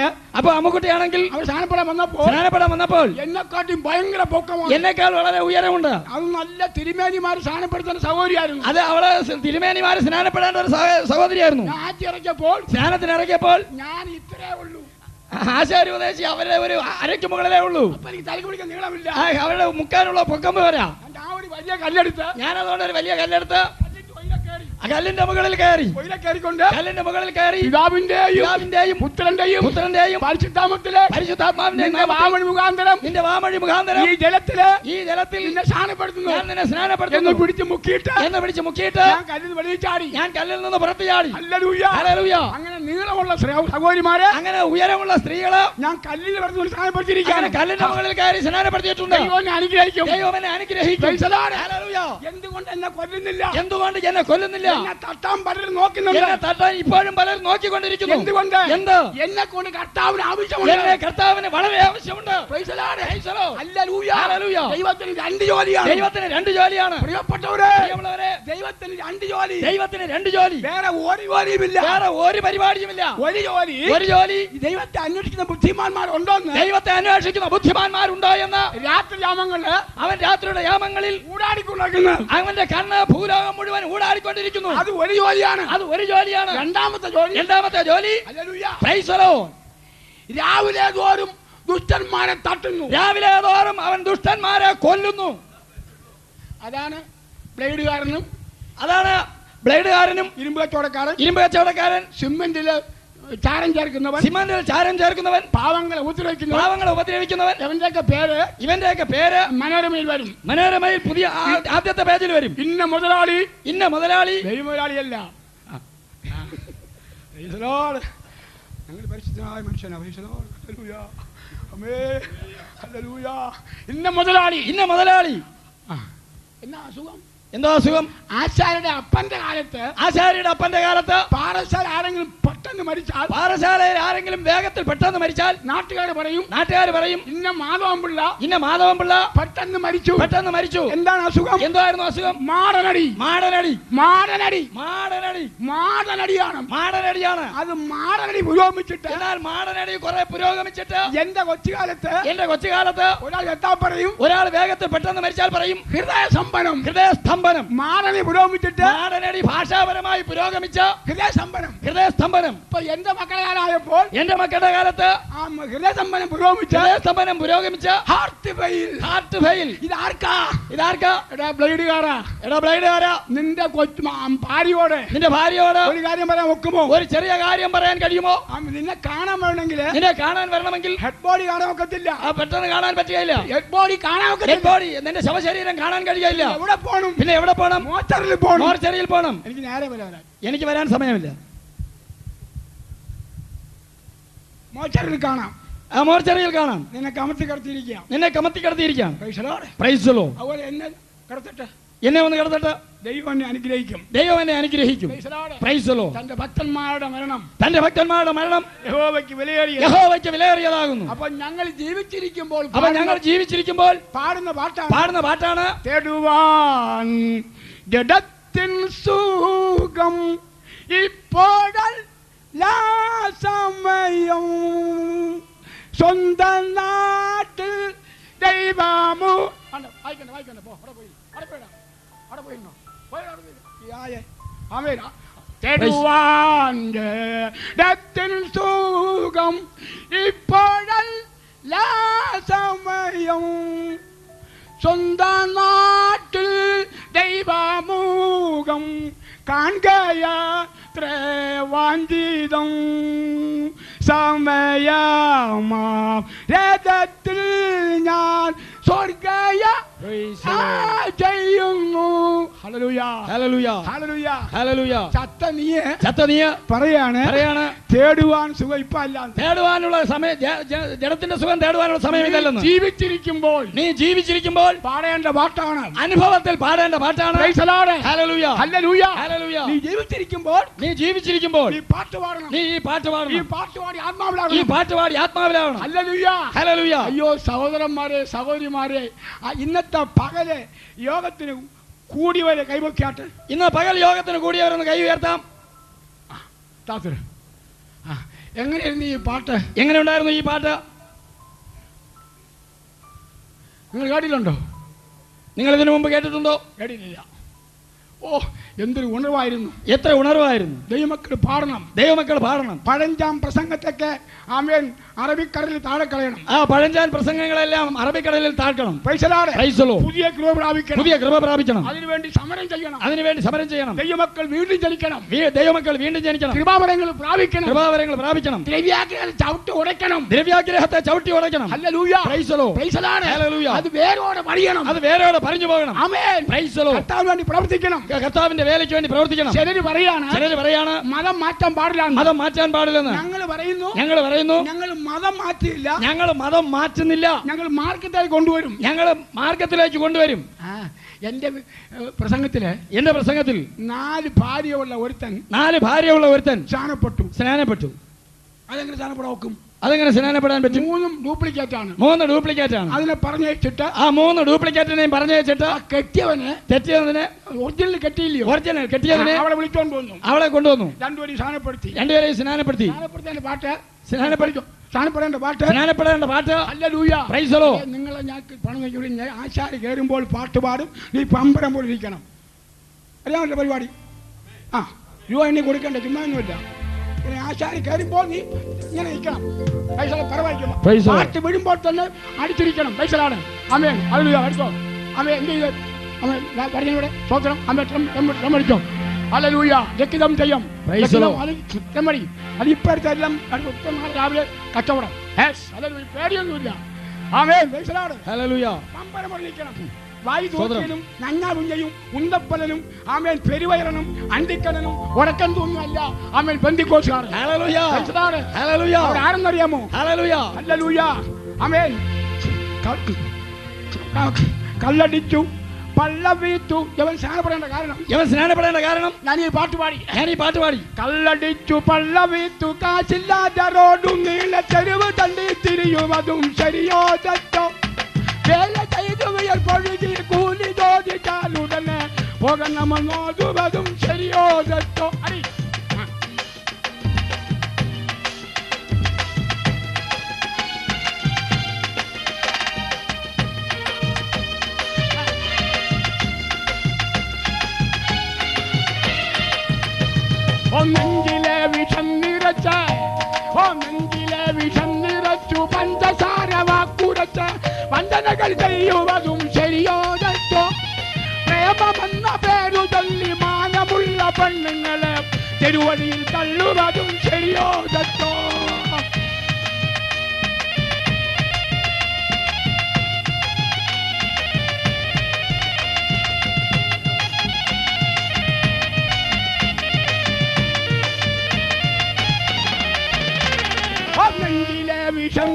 അവർ സ്നാനപ്പെടാൻ വന്നപ്പോൾ എന്നെക്കാട്ടും ഭയങ്കര പൊക്കമാണ്. എന്നെക്കാൾ വളരെ ഉയരമുണ്ട്. അത് നല്ല തിരുമേനിമാർ സ്നാനപ്പെടുത്തുന്ന സഹോദരിയായിരുന്നു. അത് അവള് തിരുമേനിമാർ സ്നാനപ്പെടേണ്ട ഒരു സഹോദരിയായിരുന്നു. സ്നാനത്തിനിറങ്ങിയപ്പോൾ ഞാൻ ഇത്രേ ഉള്ളൂ. ആശാരി ഉപദേശി അവരുടെ ഒരു അരയ്ക്ക് മുകളിലേ ഉള്ളൂ. നീളമില്ല. അവരുടെ മുക്കാനുള്ള പൊക്കം വരാ. ഞാൻ അതുകൊണ്ട് ഒരു വലിയ കല്ലെടുത്ത് കല്ലിന്റെ മുകളിൽ കയറി പിതാവിന്റെയും പുത്രന്റെയും പരിശുദ്ധാത്മാവിന്റെ വാമൊഴി മുഖാന്തരം ഈ ജലത്തിൽ നിന്നെ സ്നാനപ്പെടുത്തുന്നു എന്ന് പിടിച്ച് മുക്കിയിട്ട് ഞാൻ കല്ലിൽ നിന്ന് പുറത്ത് ചാടി. അങ്ങനെ നീളമുള്ള സഹോദരിമാരെ, അങ്ങനെ ഉയരമുള്ള സ്ത്രീകള് ഞാൻ കല്ലിൽ സ്നാനപ്പെടുത്തിയിരിക്കുകയാണ്. കല്ലിന്റെ മുകളിൽ കയറി സ്നാനപ്പെടുത്തിയിട്ടുണ്ട്. ദൈവം എന്നെ അനുഗ്രഹിക്കും. എന്തുകൊണ്ട് എന്നെ കൊല്ലുന്നില്ല? തട്ടാൻ ഇപ്പോഴും പലരും നോക്കിക്കൊണ്ടിരിക്കുന്നു. എന്ത്? എന്നെ കൊണ്ട് കർത്താവിന് ആവശ്യമുണ്ട്. കർത്താവിന് വളരെ ആവശ്യമുണ്ട്. ദൈവത്തിന് രണ്ട് ജോലിയാണ്. പ്രിയപ്പെട്ടവരെ, ദൈവത്തിന് രണ്ട് ജോലി. വേറെ ഒരു പരിപാടിയുമില്ല. ഒരു ജോലി ദൈവത്തെ അന്വേഷിക്കുന്ന ബുദ്ധിമാന്മാരുണ്ടോ എന്ന് അവൻ രാത്രിയുടെ യാമങ്ങളിൽ ഊടാടിക്കൊണ്ടിരിക്കുന്നു. അവന്റെ കണ്ണ് ഭൂലോകം മുഴുവൻ ഊടാടിക്കൊണ്ടിരിക്കുന്നു. അത് ഒരു ജോലിയാണ്. രണ്ടാമത്തെ ജോലി പ്രൈസ് ദി ലോർഡ്. രാവിലെ തോറും ദുഷ്ടന്മാരെ തട്ടുന്നു. രാവിലെ തോറും അവൻ ദുഷ്ടന്മാരെ കൊല്ലുന്നു. അതാണ് ബ്ലേഡുകാരനും ഇരുമ്പ് കച്ചവടക്കാരൻ സിമന്റിൽ ചാരം ചേർക്കുന്നവൻ പാവങ്ങളെ ഉപദ്രവിക്കുന്നവൻ ഇവന്റെയൊക്കെ പേര് മനോരമയിൽ വരും. മനോരമയിൽ പുതിയ ആദ്യത്തെ പേജിൽ വരും. ഇന്ന മുതലാളി മുതലാളിയല്ല. ഞങ്ങൾ പരിശുദ്ധനായ മനുഷ്യനാണ്. ഇന്ന മുതലാളി എന്നാ അസുഖം? എന്തോ അസുഖം? ആശാരിയുടെ അപ്പന്റെ കാലത്ത് പാറശാല ആരെങ്കിലും വേഗത്തിൽ പെട്ടെന്ന് മരിച്ചാൽ നാട്ടുകാർ പറയും ഇന്ന മാധവൻപിള്ള പെട്ടെന്ന് മരിച്ചു. എന്താണ് അസുഖം? എന്തായിരുന്നു അസുഖം? മാടനടിയാണ്. അത് മാടനടി പുരോഗമിച്ചിട്ട് എന്റെ കൊച്ചുകാലത്ത് ഒരാൾ എത്താൻ പറയും. ഒരാൾ വേഗത്തിൽ പെട്ടെന്ന് മരിച്ചാൽ പറയും ഹൃദയസ്തംഭനം. മാടനടി പുരോഗമിച്ചിട്ട് ഭാഷാപരമായി പുരോഗമിച്ച ഹൃദയസ്തംഭനം. ഇപ്പൊ എന്റെ മക്കളുടെ കാലത്ത് ഹൃദയസ്തംഭനം പുരോഗമിച്ച ഹാർട്ട് ഫെയിൽ. ഇതാർക്കാ? ബ്ലേഡുകാരാ. നിന്റെ ഭാര്യയോട് ഒരു കാര്യം പറയാൻ ഒക്കുമോ? ഒരു ചെറിയ കാര്യം പറയാൻ കഴിയുമോ? നിന്നെ കാണാൻ വരണമെങ്കിൽ ഹെഡ് ബോഡി കാണാൻ ഒക്കത്തില്ല. പെട്ടെന്ന് കാണാൻ പറ്റുകയില്ല. ഹെഡ് ബോഡി നിന്റെ ശവശരീരം കാണാൻ കഴിയില്ല. പിന്നെ എവിടെ പോകണം? മോർച്ചറിയിൽ പോകണം. എനിക്ക് വരാൻ സമയമില്ല. മോർച്ചറിയിൽ കാണാം. നിന്നെ കമത്തി കിടത്തിയിരിക്കാം. Praise the Lord. അതുപോലെ എന്നെ ഒന്ന് കിടത്തട്ടെ. ദൈവം എന്നെ അനുഗ്രഹിക്കും. Praise the Lord. തന്റെ ഭക്തന്മാരുടെ മരണം യഹോവയ്ക്ക് വിലയേറിയതാകുന്നു. അപ്പൊ ഞങ്ങൾ ജീവിച്ചിരിക്കുമ്പോൾ പാടുന്ന പാട്ടാണ് തേടുവാൻ ജഡത്തിൻ സുഖം ഇപ്പോഴല്ല സമയം സ്വന്തം നാട്ടിൽ ദൈവമു സുഖം ഇപ്പോഴല്ല സമയം സ്വന്തം നാട്ടിൽ ദൈവമുഖം കാണുകയാത്രേ വാഞ്ചിതം സമയമാ രഥത്തിൽ ഞാൻ സ്വർഗയ ചെയ്യുന്നു. Hallelujah hallelujah hallelujah hallelujah. ചത്ത നീ പറയാണ് തേടുവാൻ സുഖം ഇപ്പൊ അല്ല. തേടുവാനുള്ള സമയം, ജഡത്തിന്റെ സുഖം തേടുവാനുള്ള സമയം ഇതല്ലെന്ന്. ജീവിച്ചിരിക്കുമ്പോൾ നീ ജീവിച്ചിരിക്കുമ്പോൾ പാടേണ്ട പാട്ടാണ്, അനുഭവത്തിൽ പാടേണ്ട പാട്ടാണ്. Hallelujah hallelujah hallelujah. നീ ജീവിച്ചിരിക്കുമ്പോൾ നീ പാട്ട് പാടണം. ഈ പാട്ട് പാടി ആത്മാവിലാണ്. ഈ പാട്ട് പാടി ആത്മാവിലാണ്. Hallelujah hallelujah. അയ്യോ സഹോദരന്മാരെ സഹോദരിമാരെ, ഇന്നത്തെ പകല് യോഗത്തിന് കൂടിയവരെ കൈവക്കാട്ട്. ഇന്ന് പകൽ യോഗത്തിന് കൂടിയവരൊന്ന് കൈ ഉയർത്താം. എങ്ങനെയായിരുന്നു ഈ പാട്ട്? എങ്ങനെ ഉണ്ടായിരുന്നു ഈ പാട്ട്? നിങ്ങൾ കേട്ടിട്ടുണ്ടോ? നിങ്ങൾ ഇതിനു മുമ്പ് കേട്ടിട്ടുണ്ടോ? കേട്ടിട്ടില്ല. ഓ, എന്തൊരു ഉണർവായിരുന്നു, എത്ര ഉണർവായിരുന്നു. ദൈവമക്കൾ പാടണം, ദൈവമക്കൾ പാടണം. പഴഞ്ചാം പ്രസംഗത്തൊക്കെ ആമേൻ അറബിക്കടലിൽ താഴെ കളയണം. ആ പഴഞ്ചാൻ പ്രസംഗങ്ങളെല്ലാം അറബിക്കടലിൽ താഴ്ക്കണം. പുതിയ കൃപ പ്രാപിക്കണം. അതിനുവേണ്ടി സമരം ചെയ്യണം. ദൈവമക്കൾ വീണ്ടും ജനിക്കണം. കൃപാവരങ്ങൾ പ്രാപിക്കണം. ദ്രവ്യാഗ്രഹത്തെ ചവിട്ടി ഉടയ്ക്കണം. ഹല്ലേലൂയ. ഹല്ലേലൂയ. അത് വേരോടെ പറിയണം. അത് വേരോടെ പറഞ്ഞു പോകണം. ആമേൻ. കർത്താവിന് വേണ്ടി പ്രവർത്തിക്കണം. കർത്താവിന്റെ വേലയ്ക്ക് വേണ്ടി പ്രവർത്തിക്കണം. ചിലര് പറയാണ് മതം മാറ്റാൻ പാടില്ലെന്ന്. ഞങ്ങൾ പറയുന്നു ഞങ്ങൾ മതം മാറ്റിയില്ല, ഞങ്ങൾ മതം മാറ്റുന്നില്ല, ഞങ്ങൾ മാർക്കറ്റിലേക്ക് കൊണ്ടുവരും. എന്റെ പ്രസംഗത്തിൽ 4 ഭാര്യയുള്ള ഒരുത്തൻ സ്നാനപ്പെട്ടു. അതെങ്ങനെ സ്നാനപ്പെടാൻ ഒക്കും? അതെങ്ങനെ സ്നാനപ്പെടാൻ പറ്റും? 3 ഡ്യൂപ്ലിക്കേറ്റ് ആണ്. 3 ഡ്യൂപ്ലിക്കേറ്റ് ആണ്. അതിനെ പറഞ്ഞയച്ചിട്ട് ആ 3 ഡ്യൂപ്ലിക്കേറ്റിനെയും പറഞ്ഞയച്ചിട്ട് തെറ്റിയവനെ ഒറിജിനൽ കെട്ടിയില്ലയോ? ഒറിജിനൽ കെട്ടിയവനെ അവളെ വിളിച്ചോണ്ട് വന്നു. അവളെ കൊണ്ടുവന്നു. രണ്ടുപേരെയും സ്നാനപ്പെടുത്തി. സ്നാനപ്പെടേണ്ട പാട്ട്. ഹല്ലേലൂയ. Praise the Lord. നിങ്ങളെ ഞാൻ പണം ആശാരി കയറുമ്പോൾ പാട്ട് പാടും, നീ പമ്പരം പോലെ ഇരിക്കണം. അറിയാമല്ലോ പരിപാടി. രൂപ എണ്ണി കൊടുക്കണ്ട, ചുമ്മാ ഒന്നുമില്ല. ആശാരി കയറുമ്പോൾ നീ ഇങ്ങനെ നിൽക്കണം. പാട്ട് വിടുമ്പോൾ തന്നെ അടിച്ചിരിക്കണം. പൈസലാണ്. ആമേൻ. ഹല്ലേലൂയ. അടുത്തോ ആമേൻ. എന്ത് ചെയ്ത് പറഞ്ഞൂടെ സ്വോത്രം. അടിച്ചോ. ഹല്ലേലൂയ. രക്തം ചെയ്യും. അത് ഇപ്പോഴത്തെ എല്ലാം രാവിലെ കച്ചവടം. പേടിയൊന്നുമില്ല. ആമേൻ. ഹല്ലേലൂയ. പമ്പരം പോലെ നിൽക്കണം. വായു തോറ്റലും നഞ്ഞാവുഞ്ഞയും ഉന്തപ്പലനും ആമേൻ പെരുവയറനും അണ്ടിക്കണനും ഉറക്കം തൂങ്ങല്ല. ആമേൻ. പെന്തിക്കോസ്കാർ ആരെന്നറിയാമോ? ഹല്ലേലൂയ. ആമേൻ. കല്ലടിച്ചു പള്ളവീത്തു. ഇവൻ സ്നാനപ്പെടേണ്ട കാരണം ഞാൻ ഈ പാട്ട് പാടി. കല്ലടിച്ചു പള്ളവീത്തു, കാശില്ലാതെ റോഡും നീള തെരുവ് തണ്ടി തിരിയുമതും ശരിയോ തെറ്റോ? വേല ചെയ്തു വിയർപ്പൊഴുകി കൂലി ചോദിച്ചാലുടനെ പോകണമെന്നോതുവതും ശരിയോ തെറ്റോ? നെഞ്ചിലെ വിഷം നിറച്ചു പഞ്ചസാര വാക്കുറച്ച് വഞ്ചനകൾ ചെയ്യുവതും ശരിയോ തെറ്റോ? പ്രേമമെന്ന പേരു ചൊല്ലി മാനമുള്ള പെണ്ണുങ്ങളെ തെരുവഴിയിൽ തള്ളുവതും ശരിയോ തെറ്റോ? നെഞ്ചിലെ വിഷം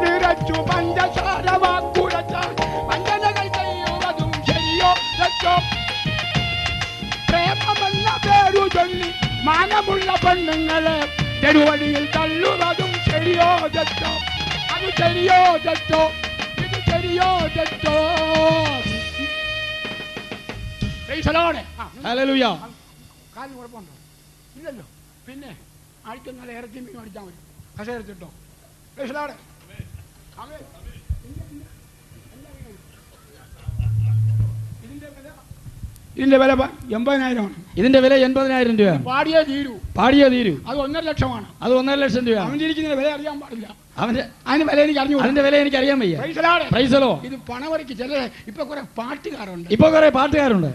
നിറച്ചു പഞ്ചസാര വാക്കുറച്ച് വഞ്ചനകൾ ചെയ്യുവതും ശരിയോ തെറ്റോ? പ്രേമമെന്ന പേരു ചൊല്ലി മാനമുള്ള പെണ്ണുങ്ങളെ തെരുവഴിയിൽ തള്ളുവതും ശരിയോ തെറ്റോ? അത് ശരിയോ തെറ്റോ? ഇത് ശരിയോ തെറ്റോ? ഹല്ലേലൂയ. കാലിന് കുഴപ്പമുണ്ടോ? ഇല്ലല്ലോ. പിന്നെ ആഴ്ച നല്ല ഇറച്ചി മീൻ അടിച്ചാൽ മതി. കസേരത്തിട്ടോ. ഇതിന്റെ വില 80,000. ഇതിന്റെ വില 80,000 രൂപ. പാടിയേ തീരൂ. അത് 1.5 ലക്ഷമാണ്. അത് 1.5 ലക്ഷം രൂപ. അവന്റെ വില അറിയാൻ പാടില്ല. അതിന്റെ വില എനിക്ക് അറിഞ്ഞു. അതിന്റെ വില എനിക്ക് അറിയാൻ വയ്യ. Price the Lord. ഇത് പണവരയ്ക്ക് ചില ഇപ്പൊ കുറെ പാട്ടുകാരുണ്ട്.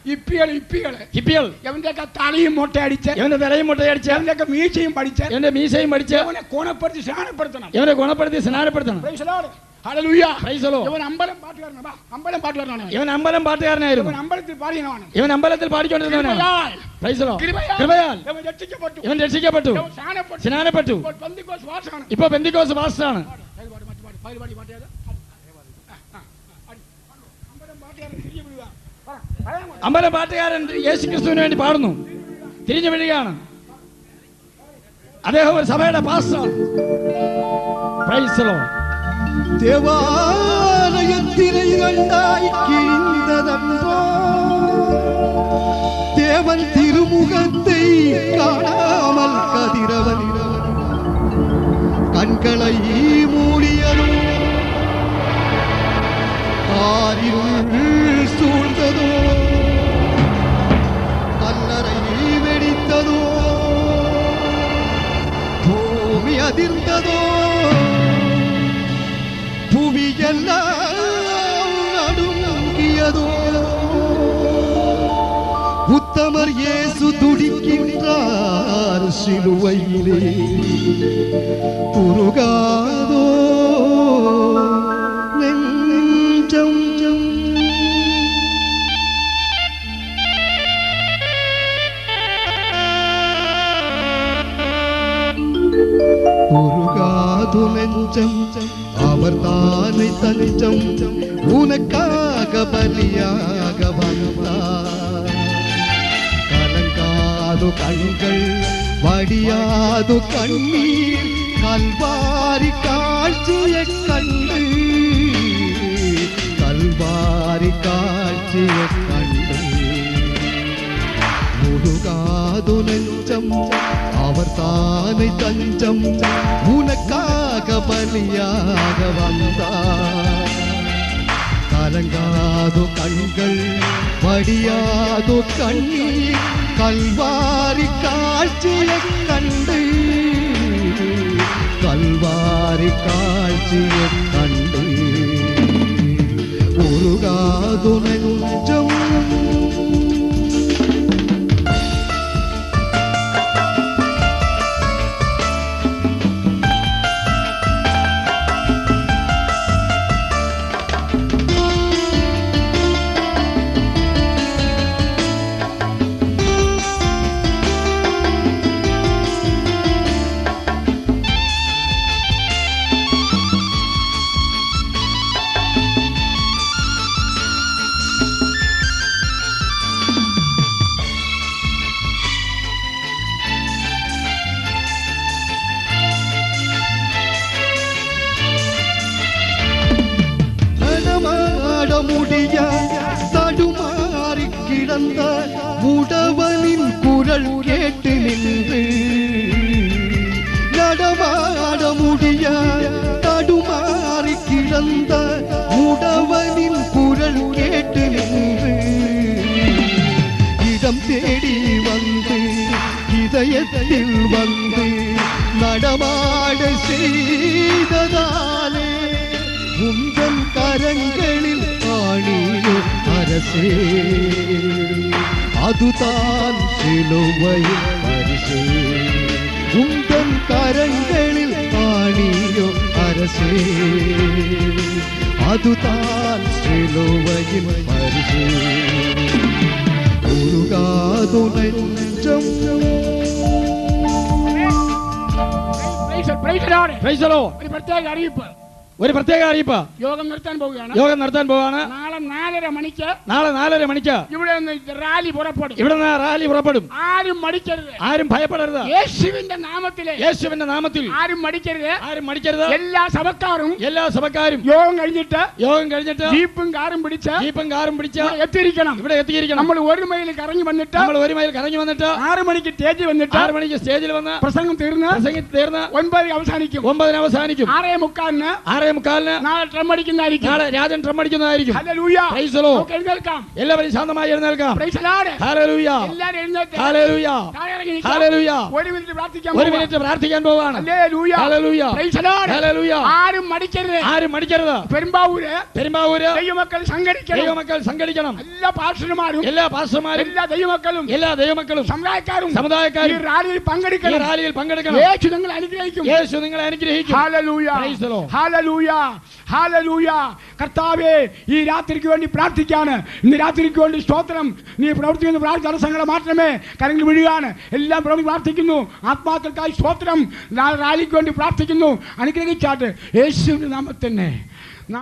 ഹിപ്പികൾ എവന്റെയൊക്കെ തലയും മുട്ടയടിച്ച് ഇവന്റെ തലയും മുട്ടയടിച്ച് എവന്റെയൊക്കെ മീശയും പഠിച്ച് ഇവന്റെ മീശയും പഠിച്ച് ഇവനെ ഗുണപ്പെടുത്തി സ്നാനപ്പെടുത്തണം. ഇവനെ ഗുണപ്പെടുത്തി സ്നാനപ്പെടുത്തണം. ഹല്ലേലൂയ. Praise the Lord. ഇവൻ അമ്പലം പാട്ടുകാരനാണ്. ഇവൻ അമ്പലം പാട്ടുകാരനായിരുന്നു. അമ്പലത്തിൽ പാടിയവനാണ്. ഇവൻ അമ്പലത്തിൽ പാടിക്കൊണ്ടിരുന്നവനാണ്. Price the Lord. കൃപയാൽ ഇവൻ രക്ഷിക്കപ്പെട്ടു, സ്നാനപ്പെട്ടു. ഇപ്പൊ പെന്തിക്കോസ് പാസ്റ്ററാണ്. അമ്പലം പാട്ടുകാരൻ യേശുക്രിസ്തുവിന് വേണ്ടി പാടുന്നു. തിരിഞ്ഞു വീഴുകയാണ്. അദ്ദേഹം ഒരു സഭയുടെ പാസ്റ്ററാണ്. Price the Lord. தேவாலயத்திலே கண்டாய் கிழிந்ததன்றோ தேவன் திருமுகத்தை காணாமல் கதிரவன் கண்களை மூடியதோ ஆரிருள் சூழ்ந்ததோ கல்லறை வெடித்ததோ பூமி அதிர்ந்ததோ புவியெல்லாம் நடுங்கியதோ உத்தமர் இயேசு துடிக்கின்றார் சிலுவையிலே உருகாதோ நெஞ்சம் உருகாதோ நெஞ்சம் அவர் தானை தஞ்சம் உனக்காக பலியாக வந்தார் கலங்காது கண்கள் வடியாது கண்ணீர் கல்வாரி காட்சியை கண்டு கல்வாரி காட்சியை கண்டு முழுகாது நெஞ்சம் அவர் தானை தஞ்சம் உனக்காக பலியாக வந்தார் கலங்காதோ கண்கள் வடியாதோ கண்ணீர் கல்வாரி காட்சியை கண்டு கல்வாரி காட்சியை கண்டு உருகாதோ நெஞ்சம் முடிய தடுமாறி கிடந்த முடவனின் குரல் கேட்டு நின்று நடமாட முடிய தடுமாறி கிடந்த முடவனின் குரல் கேட்டு நின்று இடம் தேடி வந்து இதயத்தில் வந்து நடமாட செய்ததாலே உந்தன் கரங்களில் ஆணியோ அரசே அதுதான் சிலுவையின் பரிசே உந்தன் கரங்களில் ஆணியோ அரசே அதுதான் சிலுவையின் பரிசே உருகாதோ நெஞ்சம் ഒരു പ്രത്യേക അറിയിപ്പ്. യോഗം നിർത്താൻ പോവുകയാണ്. നാളെ 4:30 മണിക്ക് ഇവിടെ നിന്ന് റാലി പുറപ്പെടും. ആരും മടിക്കരുത്, ആരും ഭയപ്പെടരുത്. യേശുവിന്റെ നാമത്തിൽ ആരും മടിക്കരുത്. എല്ലാ സഭക്കാരും യോഗം കഴിഞ്ഞിട്ട് ജീപ്പും കാറും പിടിച്ച് എത്തിയിരിക്കണം. നമ്മൾ 1 മൈൽ കറങ്ങി വന്നിട്ട് 6 മണിക്ക് സ്റ്റേജിൽ വന്നിട്ട് പ്രസംഗം തീർന്ന് 9 അവസാനിക്കും. 9 അവസാനിക്കും. 6:45 6:45 നാളെ ഡ്രം അടിക്കുന്നതായിരിക്കും. നാളെ രാജൻ ഡ്രം അടിക്കുന്നതായിരിക്കും. ഹല്ലേലൂയ. Praise the Lord. നമുക്ക് എഴുന്നേൽക്കാം. എല്ലാവരും ശാന്തമായി എഴുന്നേൽക്കാം. Praise the Lord. ഹല്ലേലൂയ. എല്ലാവരും എഴുന്നേറ്റ് ഹല്ലേലൂയ. താഴെ ഇറങ്ങി നിൽക്കാം. ഹല്ലേലൂയ. ഒരു മിനിറ്റ് പ്രാർത്ഥിക്കാൻ ഒരു മിനിറ്റ് പ്രാർത്ഥിക്കാൻ പോവാണ്. Hallelujah. Hallelujah. Praise the Lord. Hallelujah. ആരും മടിക്കരുത്. ആരും മടിക്കരുത്. പെരുമ്പാവൂര് ദൈവമക്കൾ സംഘടിക്കണം. എല്ലാ പാസ്റ്റർമാരും എല്ലാ പാസ്റ്റർമാരും എല്ലാ ദൈവമക്കളും സമുദായക്കാരും ഈ റാലിയിൽ പങ്കെടുക്കണം. യേശു നിങ്ങളെ അനുഗ്രഹിക്കും. Hallelujah. Praise the Lord. Hallelujah. Hallelujah. കർത്താവേ, ഈ രാത്രിക്ക് വേണ്ടി പ്രാർത്ഥിക്കാണ്. ഇന്ന് രാത്രിക്ക് വേണ്ടി സ്തോത്രം. നീ പ്രവർത്തിക്കുന്ന പ്രാർത്ഥന തടസ്സങ്ങളെ മാറ്റണമേ. കരങ്ങൾ വീഴുകയാണ്. എല്ലാം പ്രാർത്ഥിക്കുന്നു. ആത്മാക്കൾക്കായി സ്തോത്രം. റാലിക്ക് വേണ്ടി പ്രാർത്ഥിക്കുന്നു. അനുഗ്രഹിച്ചാട്ട് യേശുവിന്റെ നാമത്തിൽ തന്നെ